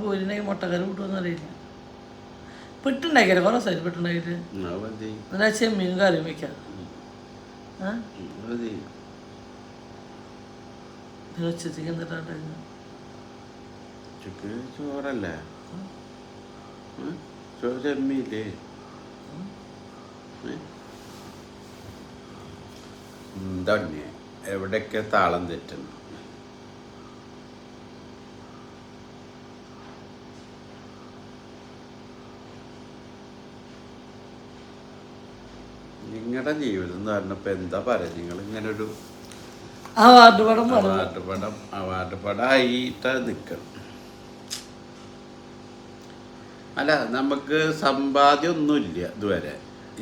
പൂരി ഉണ്ടാക്കി മുട്ടക്കറി കൂട്ടുമെന്ന് അറിയില്ല. പിട്ടുണ്ടാക്കിയാലേ കുറേ ദിവസമായിട്ട് പിട്ടുണ്ടാക്കിയിട്ട്. എന്നാ ചെമ്മീനും കറിയും വെക്കാം. ഉച്ചത്തേക്ക് എന്നിട്ടാണ്ടായിരുന്നു
ചോറല്ലേ, ചെമ്മീല്ലേ? എന്താണ് എവിടെയൊക്കെ താളം തെറ്റുന്നു? നിങ്ങളുടെ ജീവിതം എന്ന് പറഞ്ഞപ്പോ എന്താ പറയാ, നിങ്ങൾ ഇങ്ങനെ ഒരു അവാർഡ് പടമായിട്ട് നിൽക്കണം. അല്ല, നമുക്ക് സമ്പാദ്യം ഒന്നുമില്ല ഇതുവരെ.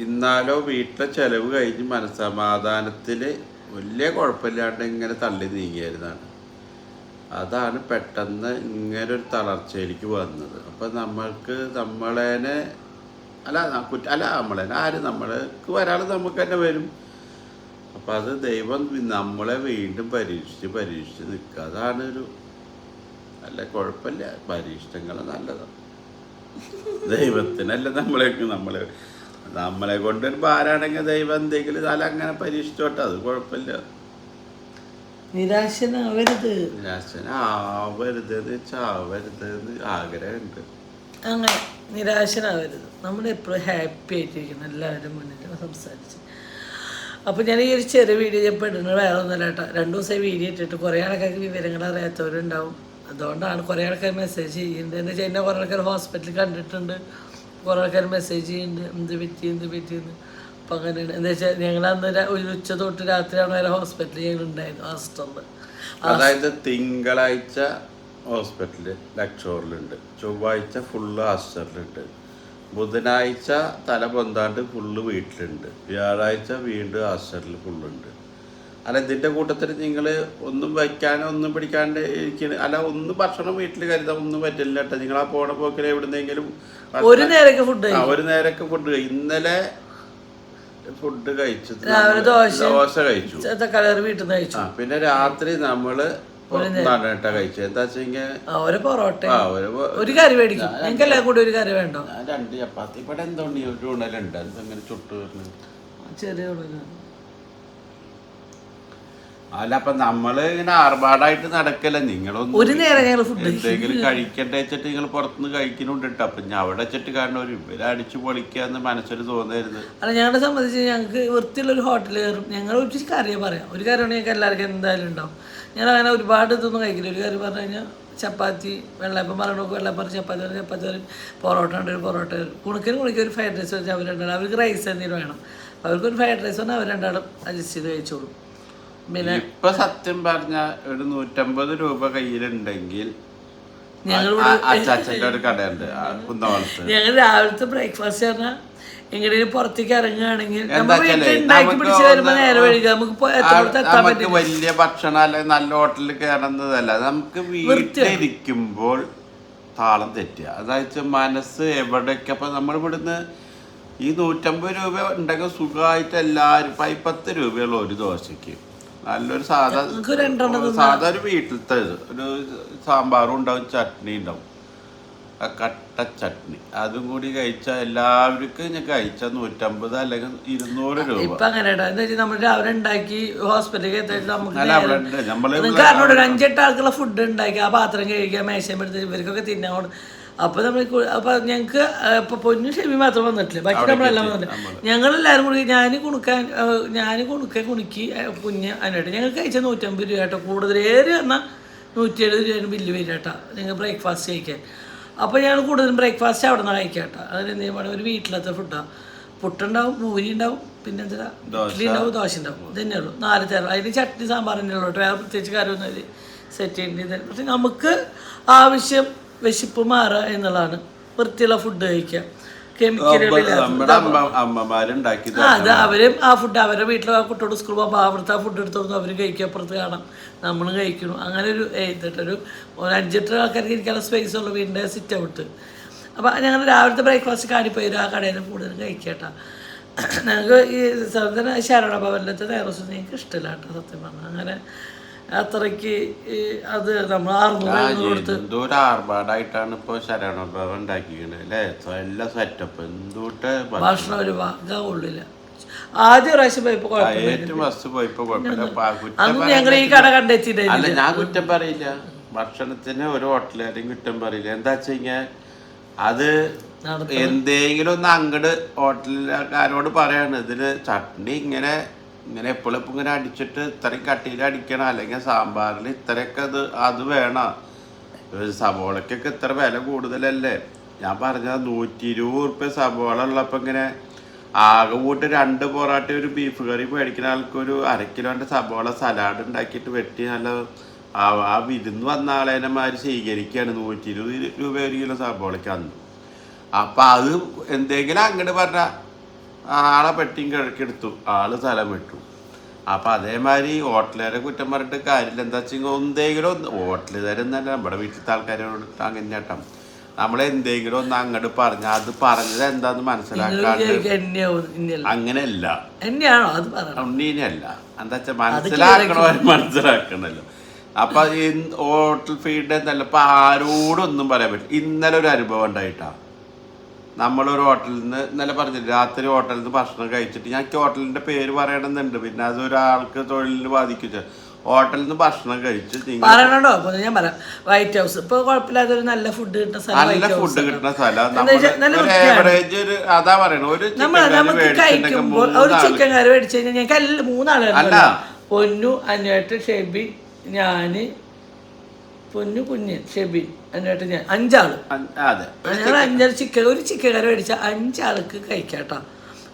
ഇന്നാലോ വീട്ടിലെ ചെലവ് കഴിഞ്ഞ് മനസ്സമാധാനത്തിൽ വലിയ കുഴപ്പമില്ലാണ്ട് ഇങ്ങനെ തള്ളി നീങ്ങിയായിരുന്നാണ്. അതാണ് പെട്ടെന്ന് ഇങ്ങനൊരു തളർച്ചയിലേക്ക് വന്നത്. അപ്പം നമ്മൾക്ക് നമ്മളേനെ നമ്മളേനെ ആര് നമ്മൾക്ക് വരാൾ നമുക്ക് തന്നെ വരും. അപ്പം അത് ദൈവം നമ്മളെ വീണ്ടും പരീക്ഷിച്ച് നിൽക്കുക. അതാണ് ഒരു നല്ല കുഴപ്പമില്ല. പരീക്ഷണങ്ങൾ നല്ലതാണ്. ദൈവത്തിനല്ല നമ്മളെ കൊണ്ടൊരു ഭാരമാണെങ്കിൽ ദൈവം എന്തെങ്കിലും അങ്ങനെ പരീക്ഷിച്ചോട്ടെ, അത് കുഴപ്പമില്ല.
നിരാശനാവരുത്
ചാവരുതെന്ന് ആഗ്രഹമുണ്ട്.
അങ്ങനെ നിരാശനാവരുത്. നമ്മളെപ്പോഴും ഹാപ്പി ആയിട്ടിരിക്കണം, എല്ലാവരും മുന്നിൽ സംസാരിച്ച്. അപ്പോൾ ഞാൻ ഈ ഒരു ചെറിയ വീഡിയോ ഇപ്പോൾ ഇടുന്നത് വേറെ ഒന്നുമില്ല കേട്ടോ. 2 ദിവസമായി വീഡിയോ ഇട്ടിട്ട് കുറേ ആൾക്കാർക്ക് വിവരങ്ങൾ അറിയാത്തവരുണ്ടാവും. അതുകൊണ്ടാണ് കുറേ ആൾക്കാർ മെസ്സേജ് ചെയ്യുന്നുണ്ട്. എന്ന് വെച്ച് കഴിഞ്ഞാൽ കുറേ ആൾക്കാർ ഹോസ്പിറ്റലിൽ കണ്ടിട്ടുണ്ട്, കുറേ ആൾക്കാർ മെസ്സേജ് ചെയ്യുന്നുണ്ട് എന്ത് പറ്റിയെന്ന്. അപ്പം അങ്ങനെയാണ്. എന്താ വെച്ചാൽ ഞങ്ങളന്ന് ഒരു ഉച്ച തൊട്ട് രാത്രിയാണ് വരെ ഹോസ്പിറ്റലിൽ ഞങ്ങളുണ്ടായിരുന്നു, ഹോസ്റ്റലിൽ.
അതായത് തിങ്കളാഴ്ച ഹോസ്പിറ്റലിൽ ലക്ഷോറിലുണ്ട്, ചൊവ്വാഴ്ച ഫുള്ള് ഹോസ്റ്റലിലുണ്ട്, ബുധനാഴ്ച തല പൊന്താണ്ട് ഫുള്ള് വീട്ടിലുണ്ട്, വ്യാഴാഴ്ച വീണ്ടും ഹോസ്റ്റലിൽ ഫുള്ളുണ്ട്. അല്ല, ഇതിൻ്റെ കൂട്ടത്തിൽ നിങ്ങൾ ഒന്നും വയ്ക്കാനോ ഒന്നും പിടിക്കാണ്ട് ഇരിക്കണ, അല്ല ഒന്നും ഭക്ഷണം വീട്ടിൽ കരുതാൻ ഒന്നും പറ്റില്ല കേട്ടോ. നിങ്ങൾ ആ പോണ പോക്കിൽ എവിടുന്നെങ്കിലും
ഒരു നേരൊക്കെ
ഫുഡ് ഇന്നലെ ഫുഡ് കഴിച്ചത്
ദോശ
കഴിച്ചു, പിന്നെ രാത്രി നമ്മള് കഴിച്ചത് എന്താ വെച്ചാൽ
പൊറോട്ട ഒരു കറി മേടിക്കും. ഞങ്ങൾക്ക് എല്ലാം കൂടി ഒരു കറി വേണ്ടോ?
2 ചപ്പാത്തി ഇവിടെ എന്തോണ്ട് ഒരു ഉണലുണ്ട്, അങ്ങനെ ചുട്ട്
ചെറിയ ഉണല.
അല്ല, അപ്പൊ നമ്മള് ഇങ്ങനെ ആർഭാടായിട്ട് നടക്കല്ല. നിങ്ങളൊന്നും
ഒരു നേരം
എന്തെങ്കിലും കഴിക്കട്ടെ വെച്ചിട്ട് നിങ്ങൾ പുറത്തുനിന്ന് കഴിക്കുന്നുണ്ട് കേട്ടോ. അപ്പൊ ഞാൻ അവിടെ വെച്ചിട്ട് കാരണം ഒരു ഇവരെ അടിച്ചു പൊളിക്കാന്ന് മനസ്സിന് തോന്നരുത്.
അല്ല, ഞങ്ങളെ സംബന്ധിച്ച് ഞങ്ങൾക്ക് വൃത്തിയുള്ളൊരു ഹോട്ടൽ കയറും. ഞങ്ങൾ ഒരു കറിയെ പറയാം. ഒരു കറി ഉണ്ടെങ്കിൽ ഞങ്ങൾക്ക് എല്ലാവർക്കും എന്തായാലും ഉണ്ടാവും. ഞാൻ അങ്ങനെ ഒരുപാട് ഇതൊന്നും കഴിക്കില്ല. ഒരു കറി പറഞ്ഞു കഴിഞ്ഞാൽ ചപ്പാത്തി, വെള്ളയപ്പം പറയണോക്ക് വെള്ളയപ്പം, ചപ്പാത്തി പറയും, പൊറോട്ട ഉണ്ടെങ്കിൽ പൊറോട്ട വരും. കുണുക്കിന് ഒരു ഫ്രൈഡ് റൈസ് വെച്ചാൽ അവരുണ്ടാവും. അവർക്ക് റൈസ് എന്തെങ്കിലും വേണം. അവർക്കൊരു ഫ്രൈഡ് റൈസ് പറഞ്ഞാൽ അവർ രണ്ടാളും അഡ്ജസ്റ്റ് ചെയ്ത് കഴിച്ചോളും. പിന്നെ
ഇപ്പൊ സത്യം പറഞ്ഞ ഒരു 150 രൂപ കയ്യിലുണ്ടെങ്കിൽ അച്ചാച്ചൻ്റെ ഒരു കടയുണ്ട് കുന്നവളത്ത്.
ഞങ്ങൾ രാവിലത്തെ ബ്രേക്ക്ഫാസ്റ്റ് പറഞ്ഞാൽ എങ്ങനെയും പുറത്തേക്ക് ഇറങ്ങുകയാണെങ്കിൽ
നമുക്ക് വലിയ ഭക്ഷണം അല്ലെങ്കിൽ നല്ല ഹോട്ടലിൽ കയറുന്നതല്ല, നമുക്ക് വീട്ടിലിരിക്കുമ്പോൾ താളം തെറ്റുക. അതായത് മനസ്സ് എവിടേക്ക്. അപ്പൊ നമ്മൾ ഇവിടുന്ന് ഈ 150 രൂപ ഉണ്ടെങ്കിൽ സുഖമായിട്ട് എല്ലാവരും 10 രൂപയുള്ള ഒരു ദോശയ്ക്ക് നല്ലൊരു സാധാ ഒരു വീട്ടിലത്തെ ഒരു സാമ്പാറും ഉണ്ടാവും, ചട്നി ഉണ്ടാവും, കട്ട ചട്നി, അതും കൂടി കഴിച്ചാൽ എല്ലാവർക്കും ഞാൻ കഴിച്ചാൽ 150 അല്ലെങ്കിൽ 200 രൂപ.
ഇപ്പൊ അങ്ങനെ നമ്മൾ രാവിലെ ഉണ്ടാക്കി ഹോസ്പിറ്റലിൽ നമുക്ക് 5-8 ആൾക്കുള്ള ഫുഡ് ഉണ്ടാക്കി ആ പാത്രം കഴിക്കുക, മേശയും എടുത്ത് ഇവർക്കൊക്കെ തിന്നാൻ. അപ്പൊ നമ്മൾ അപ്പൊ ഞങ്ങക്ക് ഇപ്പൊ പൊന്നു ഷെമി മാത്രം വന്നിട്ടില്ല, ബാക്കി നമ്മളെല്ലാം വന്നിട്ടില്ല. ഞങ്ങളെല്ലാവരും കൂടി ഞാൻ കുണുക്കി കുഞ്ഞ് അതിനായിട്ട് ഞങ്ങൾ കഴിച്ച 150 രൂപ കേട്ടോ. കൂടുതൽ ഏറി വന്നാൽ 170 രൂപയാണ് ബില്ല് വരിക കേട്ടോ നിങ്ങൾ ബ്രേക്ക്ഫാസ്റ്റ് കഴിക്കാൻ. അപ്പോൾ ഞങ്ങൾ കൂടുതലും ബ്രേക്ക്ഫാസ്റ്റ് അവിടെ നിന്ന് കഴിക്കാം കേട്ടോ. അതിന് എന്തെങ്കിലും വേണം, ഒരു വീട്ടിലത്തെ ഫുഡാണ്. പുട്ടുണ്ടാവും, പൂരി ഉണ്ടാവും, പിന്നെ എന്താ ഇഡ്ഡലി ഉണ്ടാവും, ദോശ ഉണ്ടാവും. ഇതന്നെ ഉള്ളൂ 4 തരം. അതിന് ചട്നി സാമ്പാർ തന്നെ ഉള്ളൂ കേട്ടോ. വേറെ പ്രത്യേകിച്ച് കാര്യമൊന്നും അതിൽ സെറ്റ് ചെയ്യേണ്ടത്. പക്ഷെ നമുക്ക് ആവശ്യം വിശപ്പ് മാറുക എന്നുള്ളതാണ്. വൃത്തിയുള്ള ഫുഡ് കഴിക്കുക.
നമ്മുടെ അമ്മമാരുണ്ടാക്കി
അത് അവരും ആ ഫുഡ് അവരുടെ വീട്ടിൽ ആ കുട്ടിയോട് സ്കൂൾ പോകുമ്പോൾ അവിടുത്തെ ആ ഫുഡ് എടുത്തോണ്ട് അവർ കഴിക്കും, അപ്പുറത്ത് കാണാം നമ്മൾ കഴിക്കണം. അങ്ങനെ ഒരു എഴുതിട്ടൊരു 5-8 ആൾക്കാർക്ക് ഇരിക്കാനുള്ള സ്പേസ് ഉള്ള വീടിൻ്റെ സിറ്റ് ഔട്ട്. അപ്പോൾ ഞങ്ങൾ രാവിലത്തെ ബ്രേക്ക്ഫാസ്റ്റ് കാണിപ്പോയി ആ കടയിൽ നിന്ന് കൂടുതലും കഴിക്കട്ടാ. ഞങ്ങൾക്ക് ഈ ശരണ ഭവനിലത്തെ നേരസം എനിക്ക് ഇഷ്ടമില്ല കേട്ടോ സത്യം പറഞ്ഞാൽ. അങ്ങനെ അത്രയ്ക്ക് അത് നമ്മൾ 600 കൊടുത്ത്
എന്തോരം ആർഭാടായിട്ടാണ് ഇപ്പോൾ ശരണഭവൻ ഉണ്ടാക്കിയത് അല്ലേ. എല്ലാ സെറ്റപ്പ് എന്തോട്ട്
ഭക്ഷണം ഒരു വാങ്ങാവുള്ളില്ല. ആദ്യം പ്രാവശ്യം പോയപ്പോ
ഏറ്റവും ഫസ്റ്റ് പോയപ്പോ
അന്ന് ഞങ്ങൾ ഈ കട കണ്ടെത്തിയില്ല.
അല്ല ഞാൻ കുറ്റം പറയില്ല, ഭക്ഷണത്തിന് ഒരു ഹോട്ടലുകാരെയും കുറ്റം പറയില്ല. എന്താ വെച്ച് കഴിഞ്ഞാൽ അത് എന്തെങ്കിലും ഒന്ന് അങ്ങട് ഹോട്ടലുകാരോട് പറയാണ് ഇതിന് ചട്നി ഇങ്ങനെ എപ്പോഴും ഇങ്ങനെ അടിച്ചിട്ട് ഇത്രയും കട്ടിയിൽ അടിക്കണം, അല്ലെങ്കിൽ സാമ്പാറിൽ ഇത്രയൊക്കെ അത് വേണം. സവോളക്കൊക്കെ ഇത്ര വില കൂടുതലല്ലേ. ഞാൻ പറഞ്ഞത് 120 റുപ്യ സവോള ഉള്ളപ്പോൾ ഇങ്ങനെ ആകെ കൂട്ട് 2 പൊറാട്ട ഒരു ബീഫ് കറി മേടിക്കുന്ന ആൾക്കൊരു 1/2 കിലോൻ്റെ സവോള സലാഡ് ഉണ്ടാക്കിയിട്ട് വെട്ടി നല്ല ആ വിരുന്ന് വന്ന ആളേനമാര് സ്വീകരിക്കുകയാണ്. 120 രൂപ 1 കിലോ സവോളയ്ക്ക് അന്ന്. അപ്പം അത് എന്തെങ്കിലും അങ്ങോട്ട് പറഞ്ഞാൽ ആളെ പെട്ടിയും കിഴക്കെടുത്തു, ആള് സ്ഥലം വിട്ടു. അപ്പം അതേമാതിരി ഹോട്ടലുകാരെ കുറ്റം പറഞ്ഞിട്ട് കാര്യമില്ല. എന്താ വെച്ചാൽ എന്തെങ്കിലും ഹോട്ടലുകാരെന്നല്ല നമ്മുടെ വീട്ടിലത്തെ ആൾക്കാരോട് അങ്ങനെ ചേട്ടം നമ്മളെന്തെങ്കിലും ഒന്ന് അങ്ങോട്ട് പറഞ്ഞാൽ അത് പറഞ്ഞത് എന്താന്ന് മനസ്സിലാക്കാണ്ട് അങ്ങനെയല്ല ഉണ്ണീനല്ല. എന്താ വെച്ചാൽ മനസ്സിലാക്കണവർ മനസ്സിലാക്കണല്ലോ. അപ്പൊ ഈ ഹോട്ടൽ ഫീൽഡ് എന്നല്ല ഇപ്പൊ ആരോടൊന്നും പറയാൻ പറ്റില്ല. ഇന്നലെ ഒരു അനുഭവം ഉണ്ടായിട്ടാ. നമ്മളൊരു ഹോട്ടലിൽ നിന്ന് ഇന്നലെ പറഞ്ഞില്ല, രാത്രി ഹോട്ടലിൽ നിന്ന് ഭക്ഷണം കഴിച്ചിട്ട് ഞാൻ ഹോട്ടലിന്റെ പേര് പറയണമെന്നുണ്ട്, പിന്നെ അത് ഒരാൾക്ക് തൊഴിലിന് ബാധിക്കുക. ഹോട്ടലിൽ നിന്ന് ഭക്ഷണം കഴിച്ച്
പറയണോ ഞാൻ പറയാം. വൈറ്റ് ഹൗസ് ഇപ്പൊ കുഴപ്പമില്ലാത്ത ഒരു നല്ല ഫുഡ് കിട്ടുന്ന സ്ഥലം,
നല്ല ഫുഡ് കിട്ടുന്ന സ്ഥലം. ആവറേജ് ഒരു അതാ പറയണ ഒരു
കഴിക്കുമ്പോൾ ഒരു ചിക്കൻ കറി മേടിച്ചു കഴിഞ്ഞാൽ ഞങ്ങൾക്ക് 3 ആളുകൾ, പൊന്നു, അന്വേട്ട്, ഷെബി, ഞാന്, പൊന്നു, കുഞ്ഞ്, ഷെബി, അന്വേട്ട്, ഞാൻ 5 ആള്. ഞങ്ങൾ 5 ചിക്കൻ ഒരു ചിക്കൻ കറി മേടിച്ചാൽ 5 ആൾക്ക് കഴിക്കാട്ടോ.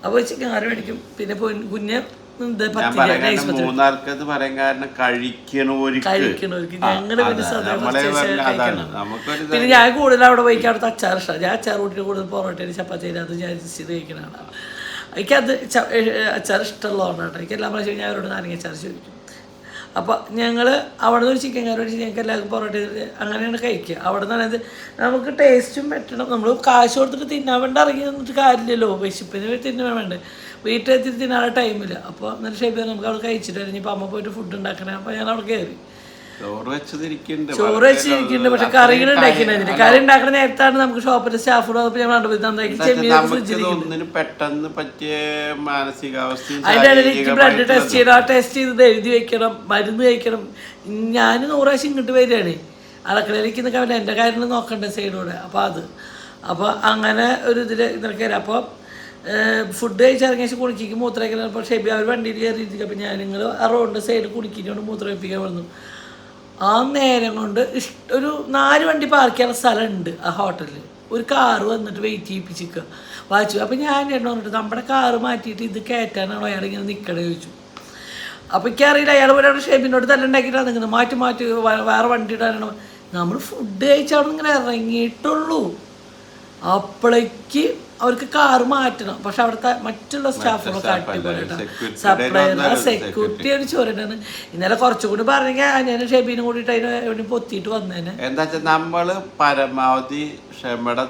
അപ്പോൾ ചിക്കൻ കറി മേടിക്കും. പിന്നെ കുഞ്ഞ്
3 ആൾക്കത് പറയാൻ കാരണം
കഴിക്കണവർക്ക് ഞങ്ങളുടെ പിന്നെ ഞാൻ കൂടുതൽ അവിടെ പോയിക്ക് അവിടുത്തെ അച്ചാർ ഇഷ്ടമാണ്. ഞാൻ അച്ചാർ കൂട്ടിട്ട് കൂടുതൽ പൊറോട്ടയിൽ ചപ്പാത്തി അത് ഞാൻ ചെയ്ത് കഴിക്കണതാണ്. എനിക്കത് അച്ചാർ ഇഷ്ടമുള്ളതുകൊണ്ടാണ്. എനിക്ക് എല്ലാ പ്രാവശ്യവും ഞാൻ അവരോട് നാരങ്ങ അച്ചാർ ചോദിക്കും. അപ്പോൾ ഞങ്ങൾ അവിടെ നിന്ന് ഒരു ചിക്കൻ കറി മേടിച്ച് ഞങ്ങൾക്ക് എല്ലാവർക്കും പൊറോട്ട അങ്ങനെയാണ് കഴിക്കുക. അവിടെ നിന്നാണ് നമുക്ക് ടേസ്റ്റും പറ്റണം. നമ്മൾ കാശ് കൊടുത്തിട്ട് തിന്നാൻ വേണ്ട ഇറങ്ങി നിന്നിട്ട് കാര്യമില്ലല്ലോ. വിശപ്പിന് തിന്നാൻ വേണ്ടേ, വീട്ടിലെത്തിട്ട് തിന്നാനുള്ള ടൈമില്ല. അപ്പോൾ നല്ല ഷേപ്പ് നമുക്ക് അവിടെ കഴിച്ചിട്ട് കഴിഞ്ഞപ്പോൾ അമ്മ പോയിട്ട് ഫുഡ് ഉണ്ടാക്കണേ. അപ്പോൾ ഞാൻ അവിടെ കയറി ചോറ് വെച്ചിരിക്കുന്നുണ്ട്. പക്ഷെ കറികൾ ഉണ്ടാക്കിയിട്ടുണ്ട്. കറി ഉണ്ടാക്കുന്ന നേരത്താണ് നമുക്ക് ഷോപ്പിലെ സ്റ്റാഫോട് വന്നപ്പോൾ ഞങ്ങൾ നന്നാക്കി അതിൻ്റെ ഇടയിൽ എനിക്ക് ബ്ലഡ് ടെസ്റ്റ് ചെയ്ത് ആ ടെസ്റ്റ് ചെയ്ത് എഴുതി വെക്കണം, മരുന്ന് കഴിക്കണം. ഞാൻ 100 പ്രാവശ്യം ഇങ്ങോട്ട് വരികയാണ്. അടുക്കളയിലേക്ക് നിൽക്കാൻ എൻ്റെ കാര്യങ്ങൾ നോക്കണ്ടേ സൈഡിലൂടെ. അപ്പോൾ അങ്ങനെ ഒരു ഇതിൽ കയറി. അപ്പോൾ ഫുഡ് കഴിച്ചിറങ്ങിയ കുണിക്ക് മൂത്രമൊക്കെ. അപ്പോൾ ഷെബി അവർ വണ്ടിയിൽ കയറിയിരിക്കും. അപ്പോൾ ഞാൻ നിങ്ങൾ ആ റോഡിൻ്റെ സൈഡിൽ കുണിക്കിനോട് മൂത്രം വയ്പ്പിക്കാൻ വന്നു. ആ നേരം കൊണ്ട് ഒരു 4 വണ്ടി പാർക്ക് ചെയ്യാനുള്ള സ്ഥലമുണ്ട് ആ ഹോട്ടലിൽ. ഒരു കാറ് വന്നിട്ട് വെയിറ്റ് ചെയ്യിപ്പിച്ചിരിക്കുക വായിച്ചു. അപ്പോൾ ഞാൻ വന്നിട്ട് നമ്മുടെ കാറ് മാറ്റിയിട്ട് ഇത് കയറ്റാനാണോ അയാൾ ഇങ്ങനെ നിൽക്കണേ ചോദിച്ചു. അപ്പോൾ എനിക്കറിയില്ല അയാൾ പോലെ അവിടെ ഷേബിനോട് തന്നെ ഉണ്ടാക്കിയിട്ടാണ് നിൽക്കുന്നത്. മാറ്റി വേറെ വണ്ടി ഇടാനാണോ. നമ്മൾ ഫുഡ് കഴിച്ച് അവിടെ ഇങ്ങനെ ഇറങ്ങിയിട്ടുള്ളൂ. അപ്പോഴേക്ക് അവർക്ക് കാറ് മാറ്റണം. പക്ഷെ അവിടുത്തെ മറ്റുള്ള സ്റ്റാഫുകളൊക്കെ അടിപൊളിയായിട്ടാണ്. സപ്ലയർ സെക്യൂരിറ്റി ഒരു ചോരനാണ്. ഇന്നലെ കുറച്ചുകൂടി പറഞ്ഞെങ്കിൽ ഞാൻ ഷെബീനും കൂടിയിട്ട് അതിന് പൊത്തിയിട്ട് വന്നേനെ.
എന്താ വെച്ചാൽ നമ്മള് പരമാവധി ക്ഷമയുടെ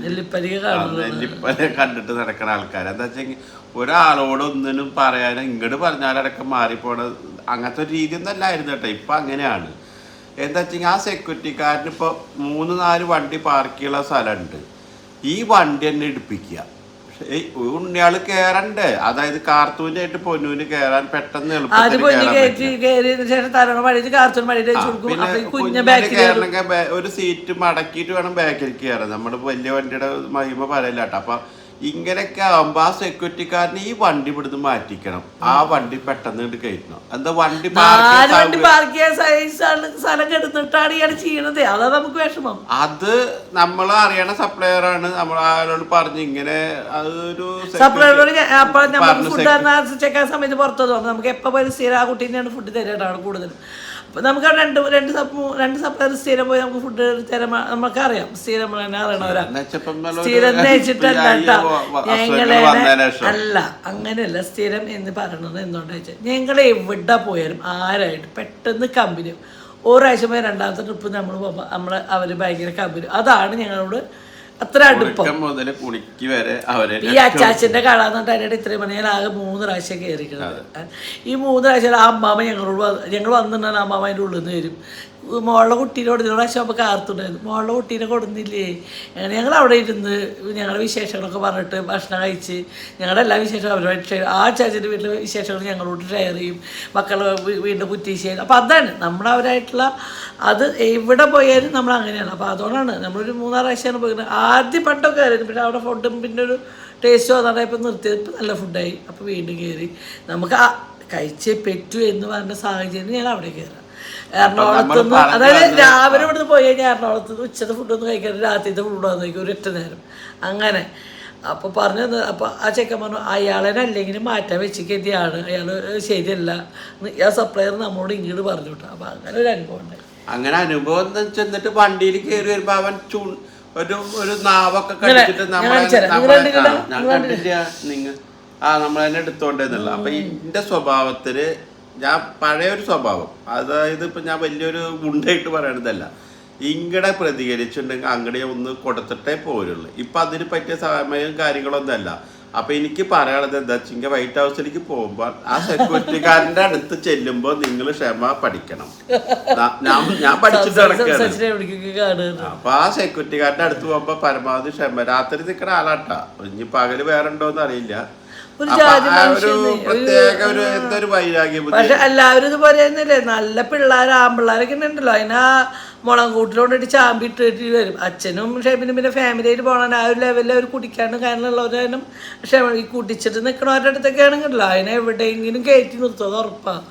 നെല്ലിപ്പലി കണ്ടിട്ട് നടക്കുന്ന ആൾക്കാർ. എന്താ വെച്ചെങ്കിൽ ഒരാളോടൊന്നിനും പറയാൻ ഇങ്ങോട്ട് പറഞ്ഞാലടക്കം മാറിപ്പോണ അങ്ങനത്തെ ഒരു രീതി ഒന്നും അല്ലായിരുന്നു കേട്ടോ. ഇപ്പൊ അങ്ങനെയാണ്. എന്താ വെച്ചെങ്കിൽ ആ സെക്യൂരിറ്റിക്കാരന് ഇപ്പോൾ 3-4 വണ്ടി പാർക്ക് ചെയ്യാനുള്ള സ്ഥലമുണ്ട്. ഈ വണ്ടി തന്നെ എടുപ്പിക്കുക. ഉണ്ണിയാള് കേറണ്ടേ, അതായത് കാർത്തൂന്റെ ആയിട്ട് പൊന്നൂന് കേറാൻ പെട്ടെന്ന് കേറണമെങ്കിൽ ഒരു സീറ്റ് മടക്കിയിട്ട് വേണം ബാക്കിലേക്ക് കയറാൻ. നമ്മുടെ വലിയ വണ്ടിയുടെ മഹിമ പറയില്ല കേട്ടോ. അപ്പൊ ഇങ്ങനെയൊക്കെ ആകുമ്പോ ആ സെക്യൂരിറ്റിക്കാരന് ഈ വണ്ടി ഇവിടുന്ന് മാറ്റിക്കണം, ആ വണ്ടി പെട്ടെന്ന് കയറ്റണം. എന്താ വണ്ടി
പാർക്ക് സ്ഥലം കെടുത്തിട്ടാണ് ഇയാൾ ചെയ്യണത്. അതാ നമുക്ക് വിഷമം.
അത് നമ്മൾ അറിയണ സപ്ലയർ ആണ്. നമ്മൾ ആരോട് പറഞ്ഞു ഇങ്ങനെ അതൊരു
സപ്ലയറോട് ഫുഡ് ചെക്കാൻ സമയത്ത് പുറത്തു തോന്നും. നമുക്ക് എപ്പോൾ പോലും സ്ഥിരം ആ കുട്ടീനെയാണ് ഫുഡ് തരാനാണ് കൂടുതലും. അപ്പം നമുക്ക് രണ്ട് സപ്ലയർ സ്ഥിരം പോയി നമുക്ക് ഫുഡ് തരാൻ നമുക്കറിയാം. സ്ഥിരം നമ്മൾ തന്നെ അറിയണവരാണ്. സ്ഥിരം വെച്ചിട്ടല്ല ഞങ്ങളെ അല്ല, അങ്ങനെയല്ല. സ്ഥിരം എന്ന് പറയണത് എന്തുകൊണ്ടാ വെച്ചാൽ ഞങ്ങൾ എവിടെ പോയാലും ആരായിട്ട് പെട്ടെന്ന് കമ്പനി ഒരാഴ്ച പോയി രണ്ടാമത്തെ ട്രിപ്പ് നമ്മൾ പോകുമ്പോൾ അവർ ഭയങ്കര കമ്പനി. അതാണ് ഞങ്ങളോട് അത്ര അടുപ്പം. ഈ അച്ചാച്ചന്റെ കട എന്ന് പറഞ്ഞാൽ അതിൻ്റെ ഇത്രയും മണി ഞാൻ ആകെ 3 പ്രാവശ്യം കയറിക്കുന്നത്. ഈ 3 പ്രാവശ്യം ആ അമ്മാമ ഞങ്ങൾ വന്നിട്ടുണ്ടെങ്കിൽ ആ അമ്മാമ അതിൻ്റെ ഉള്ളിൽ നിന്ന് വരും. മോളുടെ കുട്ടീനെ കൊടുത്തില്ല. പ്രാവശ്യം അപ്പോൾ കാർത്തുണ്ടായിരുന്നു. മോളുടെ കുട്ടീനെ കൊടുന്നില്ലേ. അങ്ങനെ ഞങ്ങൾ അവിടെ ഇരുന്ന് ഞങ്ങളുടെ വിശേഷങ്ങളൊക്കെ പറഞ്ഞിട്ട് ഭക്ഷണം കഴിച്ച് ഞങ്ങളുടെ എല്ലാ വിശേഷവും അവരുമായിട്ട് ഷെയർ. ആ ചാച്ചൻ്റെ വീട്ടിലെ വിശേഷങ്ങൾ ഞങ്ങളോട് ഷെയർ ചെയ്യും. മക്കളെ വീണ്ടും കുറ്റീശയും. അപ്പോൾ അതാണ് നമ്മൾ അവരായിട്ടുള്ള അത് എവിടെ പോയാലും നമ്മൾ അങ്ങനെയാണ്. അപ്പോൾ അതുകൊണ്ടാണ് നമ്മളൊരു 3-6 പ്രാവശ്യമാണ് പോയിരുന്നത്. ആദ്യം പണ്ടൊക്കെ ആയിരുന്നു. പിന്നെ അവിടെ ഫുഡും പിന്നെ ഒരു ടേസ്റ്റോ അതാണ്. ഇപ്പം നിർത്തിയത്. ഇപ്പം നല്ല ഫുഡായി. അപ്പോൾ വീണ്ടും കയറി നമുക്ക് കഴിച്ചേ പറ്റൂ എന്ന് പറഞ്ഞ സാഹചര്യം ഞാൻ അവിടെ കയറാം. എറണാകുളത്ത് നിന്ന്, അതായത് രാവിലെ ഇവിടുന്ന് പോയി കഴിഞ്ഞാൽ എറണാകുളത്ത് നിന്ന് ഉച്ചത്തെ ഫുഡൊന്നും കഴിക്കാണ്ട് രാത്രിത്തെ ഫുഡ് വന്നു കഴിക്കും 1 നേരം അങ്ങനെ. അപ്പോൾ പറഞ്ഞു. അപ്പോൾ ആ ചെക്കൻ പറഞ്ഞു അയാളെ അല്ലെങ്കിലും മാറ്റാൻ വെച്ചിരിക്കുകയാണ്, അയാൾ ശരിയല്ല. ആ സപ്ലയർ നമ്മളോട് ഇങ്ങോട്ട് പറഞ്ഞു വിട്ടു. അപ്പോൾ അങ്ങനെ ഒരു അനുഭവം ഉണ്ടായി.
അങ്ങനെ അനുഭവം ചെന്നിട്ട് വണ്ടിയിൽ കയറി വരുമ്പോൾ അവൻ ഒരു നാവൊക്കെ കടിച്ചിട്ട് നമ്മളതിനെ എടുത്തോണ്ടെന്നുള്ള. അപ്പൊ എന്റെ സ്വഭാവത്തില് ഞാൻ പഴയൊരു സ്വഭാവം, അതായത് ഇപ്പൊ ഞാൻ വലിയൊരു ഗുണ്ടായിട്ട് പറയണതല്ല, ഇങ്ങടെ പ്രതികരിച്ചിട്ടുണ്ടെങ്കിൽ അങ്ങടെ ഒന്ന് കൊടുത്തിട്ടേ പോരുള്ളൂ. ഇപ്പൊ അതിന് പറ്റിയ സമയവും കാര്യങ്ങളൊന്നും അല്ല. അപ്പൊ എനിക്ക് പറയാനുള്ളത് എന്താ വെച്ചാൽ വൈറ്റ് ഹൗസിലേക്ക് പോകുമ്പോൾ ആ സെക്യൂരിറ്റിക്കാരന്റെ അടുത്ത് ചെല്ലുമ്പോൾ നിങ്ങൾ ക്ഷമ പഠിക്കണം. ഞാൻ പഠിച്ചിട്ട് നടക്കുകയാണ്. അപ്പൊ ആ സെക്യൂരിറ്റിക്കാരന്റെ അടുത്ത് പോകുമ്പോ പരമാവധി ക്ഷമ. രാത്രി നിൽക്കണ ആളാട്ടാ, ഇനി പകല് വേറെ ഉണ്ടോന്ന് അറിയില്ല.
പക്ഷെ എല്ലാവരും ഇതുപോലെ തന്നെയല്ലേ. നല്ല പിള്ളേർ ആമ്പിള്ളേരൊക്കെ ഉണ്ടല്ലോ, അതിനാ മുളം കൂട്ടിലോണ്ടിട്ട് ചാമ്പി ഇട്ടിട്ട് വരും. അച്ഛനും ഷെബിനും പിന്നെ ഫാമിലിയായിട്ട് പോകണം. ആ ഒരു ലെവലിൽ അവർ കുടിക്കാണ്ട് കാര്യമുള്ളവരും ക്ഷമ ഈ കുടിച്ചിട്ട് നിൽക്കണവരുടെ അടുത്തൊക്കെ ആണെങ്കിലോ അതിനെ എവിടെയെങ്കിലും കയറ്റി നിർത്തും. അത് ഉറപ്പാണ്.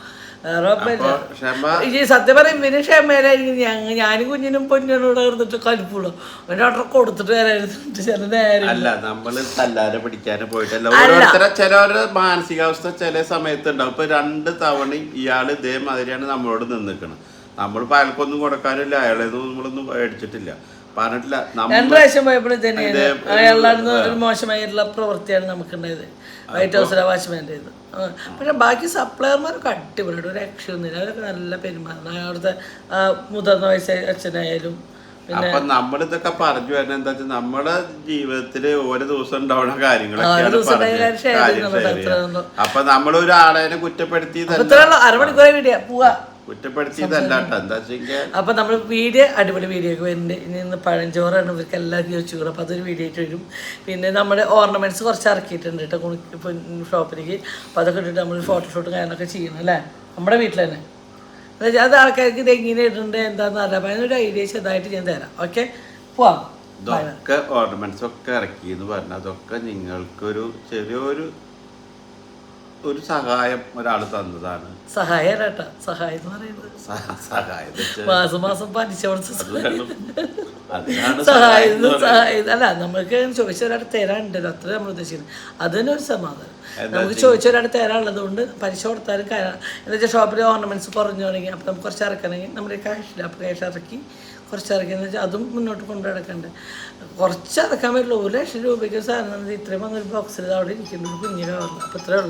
ഈ സത്യം പറയും പിന്നെ ക്ഷമയിലായിരിക്കും. ഞാനും കുഞ്ഞിനും പൊന്നിനോട് ഇരുന്നിട്ട് കലിപ്പുള്ളൂ. ഒരോട്ടം കൊടുത്തിട്ട് വരായിരുന്നു ചില നേരം.
അല്ല, നമ്മള് തല്ലാരെ പിടിക്കാനും പോയിട്ടല്ല. ചിലവരുടെ മാനസികാവസ്ഥ ചില സമയത്ത് ഉണ്ടാവും. ഇപ്പൊ 2 തവണ ഇയാള് ഇതേമാതിരിയാണ് നമ്മളോട് നിന്നിക്കണം. നമ്മളിപ്പോ അയാൾക്കൊന്നും കൊടുക്കാനില്ല, അയാളെയൊന്നും നമ്മളൊന്നും മേടിച്ചിട്ടില്ല, പറഞ്ഞിട്ടില്ല.
2 പ്രാവശ്യം പോയപ്പോഴും തന്നെയാണ് അയാളുടെ ഒരു മോശമായിട്ടുള്ള പ്രവൃത്തിയാണ് നമുക്കുണ്ടായത്. വൈറ്റ് ഹൗസിലെ വാച്ച്മാൻ്റെ ഇത്. പക്ഷെ ബാക്കി സപ്ലയർമാരൊക്കെ അടിപൊളിയായിട്ട് ഒരു രക്ഷയൊന്നുമില്ല. അവരൊക്കെ നല്ല പെരുമാറുന്നത്. അവിടുത്തെ മുതിർന്ന വയസ്സായ അച്ഛനായാലും.
അപ്പൊ നമ്മളിതൊക്കെ പറഞ്ഞു വരുന്നത് എന്താ വെച്ചാൽ നമ്മുടെ ജീവിതത്തില് ഓരോ ദിവസം ഉണ്ടാവുന്ന കാര്യങ്ങളൊക്കെയാണ്. അപ്പൊ നമ്മളൊരാളെ കുറ്റപ്പെടുത്തി
അരമണിക്കൂറെ വീഡിയോ പോവാ
കുറ്റപ്പെടുത്തിയതല്ല എന്താ വെച്ചാൽ.
അപ്പൊ നമ്മൾ വീഡിയോ അടിപൊളി വീഡിയോ ഒക്കെ വരുന്നുണ്ട്. ഇനി പഴഞ്ചോറാണ് ഇവർക്ക് എല്ലാവരും ചോദിച്ചു. അപ്പൊ അതൊരു വീഡിയോ ആയിട്ട് വരും. പിന്നെ നമ്മുടെ ഓർണമെന്റ്സ് കുറച്ച് ഇറക്കിയിട്ടുണ്ട് കേട്ടോ ഷോപ്പിലേക്ക്. അപ്പൊ അതൊക്കെ ഇട്ടിട്ട് നമ്മൾ ഫോട്ടോഷൂട്ടും കാര്യങ്ങളൊക്കെ ചെയ്യണം അല്ലേ, നമ്മുടെ വീട്ടിൽ തന്നെ. അത് ആൾക്കാർക്ക് ഇത് എങ്ങനെ ഇടുന്നുണ്ട് എന്താന്ന് അറിയാം. അപ്പൊ അതിനൊരു ഐഡിയ ചെറുതായിട്ട് ഞാൻ തരാം. ഓക്കെ, പോവാം.
ഇതൊക്കെ ഓർണമെന്റ്സ് ഒക്കെ ഇറക്കി എന്ന് പറഞ്ഞാൽ അതൊക്കെ നിങ്ങൾക്കൊരു ചെറിയൊരു സഹായം ഒരാൾ തന്നതാണ്.
സഹായം കേട്ടോ, സഹായം എന്ന് പറയുന്നത് മാസം പലിശ കൊടുത്ത സഹായം അല്ല. നമുക്ക് ചോദിച്ച ഒരാൾ തരാനുണ്ടല്ലോ, അത്ര നമ്മൾ ഉദ്ദേശിക്കുന്നത്. അത് തന്നെ ഒരു സമാധാനം. നമുക്ക് ചോദിച്ച ഒരാൾ തരാനുള്ളത് കൊണ്ട് പലിശ കൊടുത്താലും കാരണം എന്താ വെച്ചാൽ ഷോപ്പിലെ ഓർണമെന്റ്സ് കുറഞ്ഞു തുടങ്ങി. അപ്പം നമുക്ക് കുറച്ച് ഇറക്കണമെങ്കിൽ നമ്മുടെ ക്യാഷില്ല. അപ്പോൾ ക്യാഷ് ഇറക്കി കുറച്ച് ഇറക്കിയെന്ന് വെച്ചാൽ അതും മുന്നോട്ട് കൊണ്ടു നടക്കണ്ടേ. കുറച്ച് ഇറക്കാൻ പറ്റുള്ളൂ. 1 ലക്ഷം രൂപയ്ക്ക് സാധനം ഇത്രയും വന്നൊരു ബോക്സിൽ അവിടെ ഇരിക്കുന്നു, കുഞ്ഞിനെ പറഞ്ഞു. അപ്പോൾ ഇത്രയേ ഉള്ളൂ.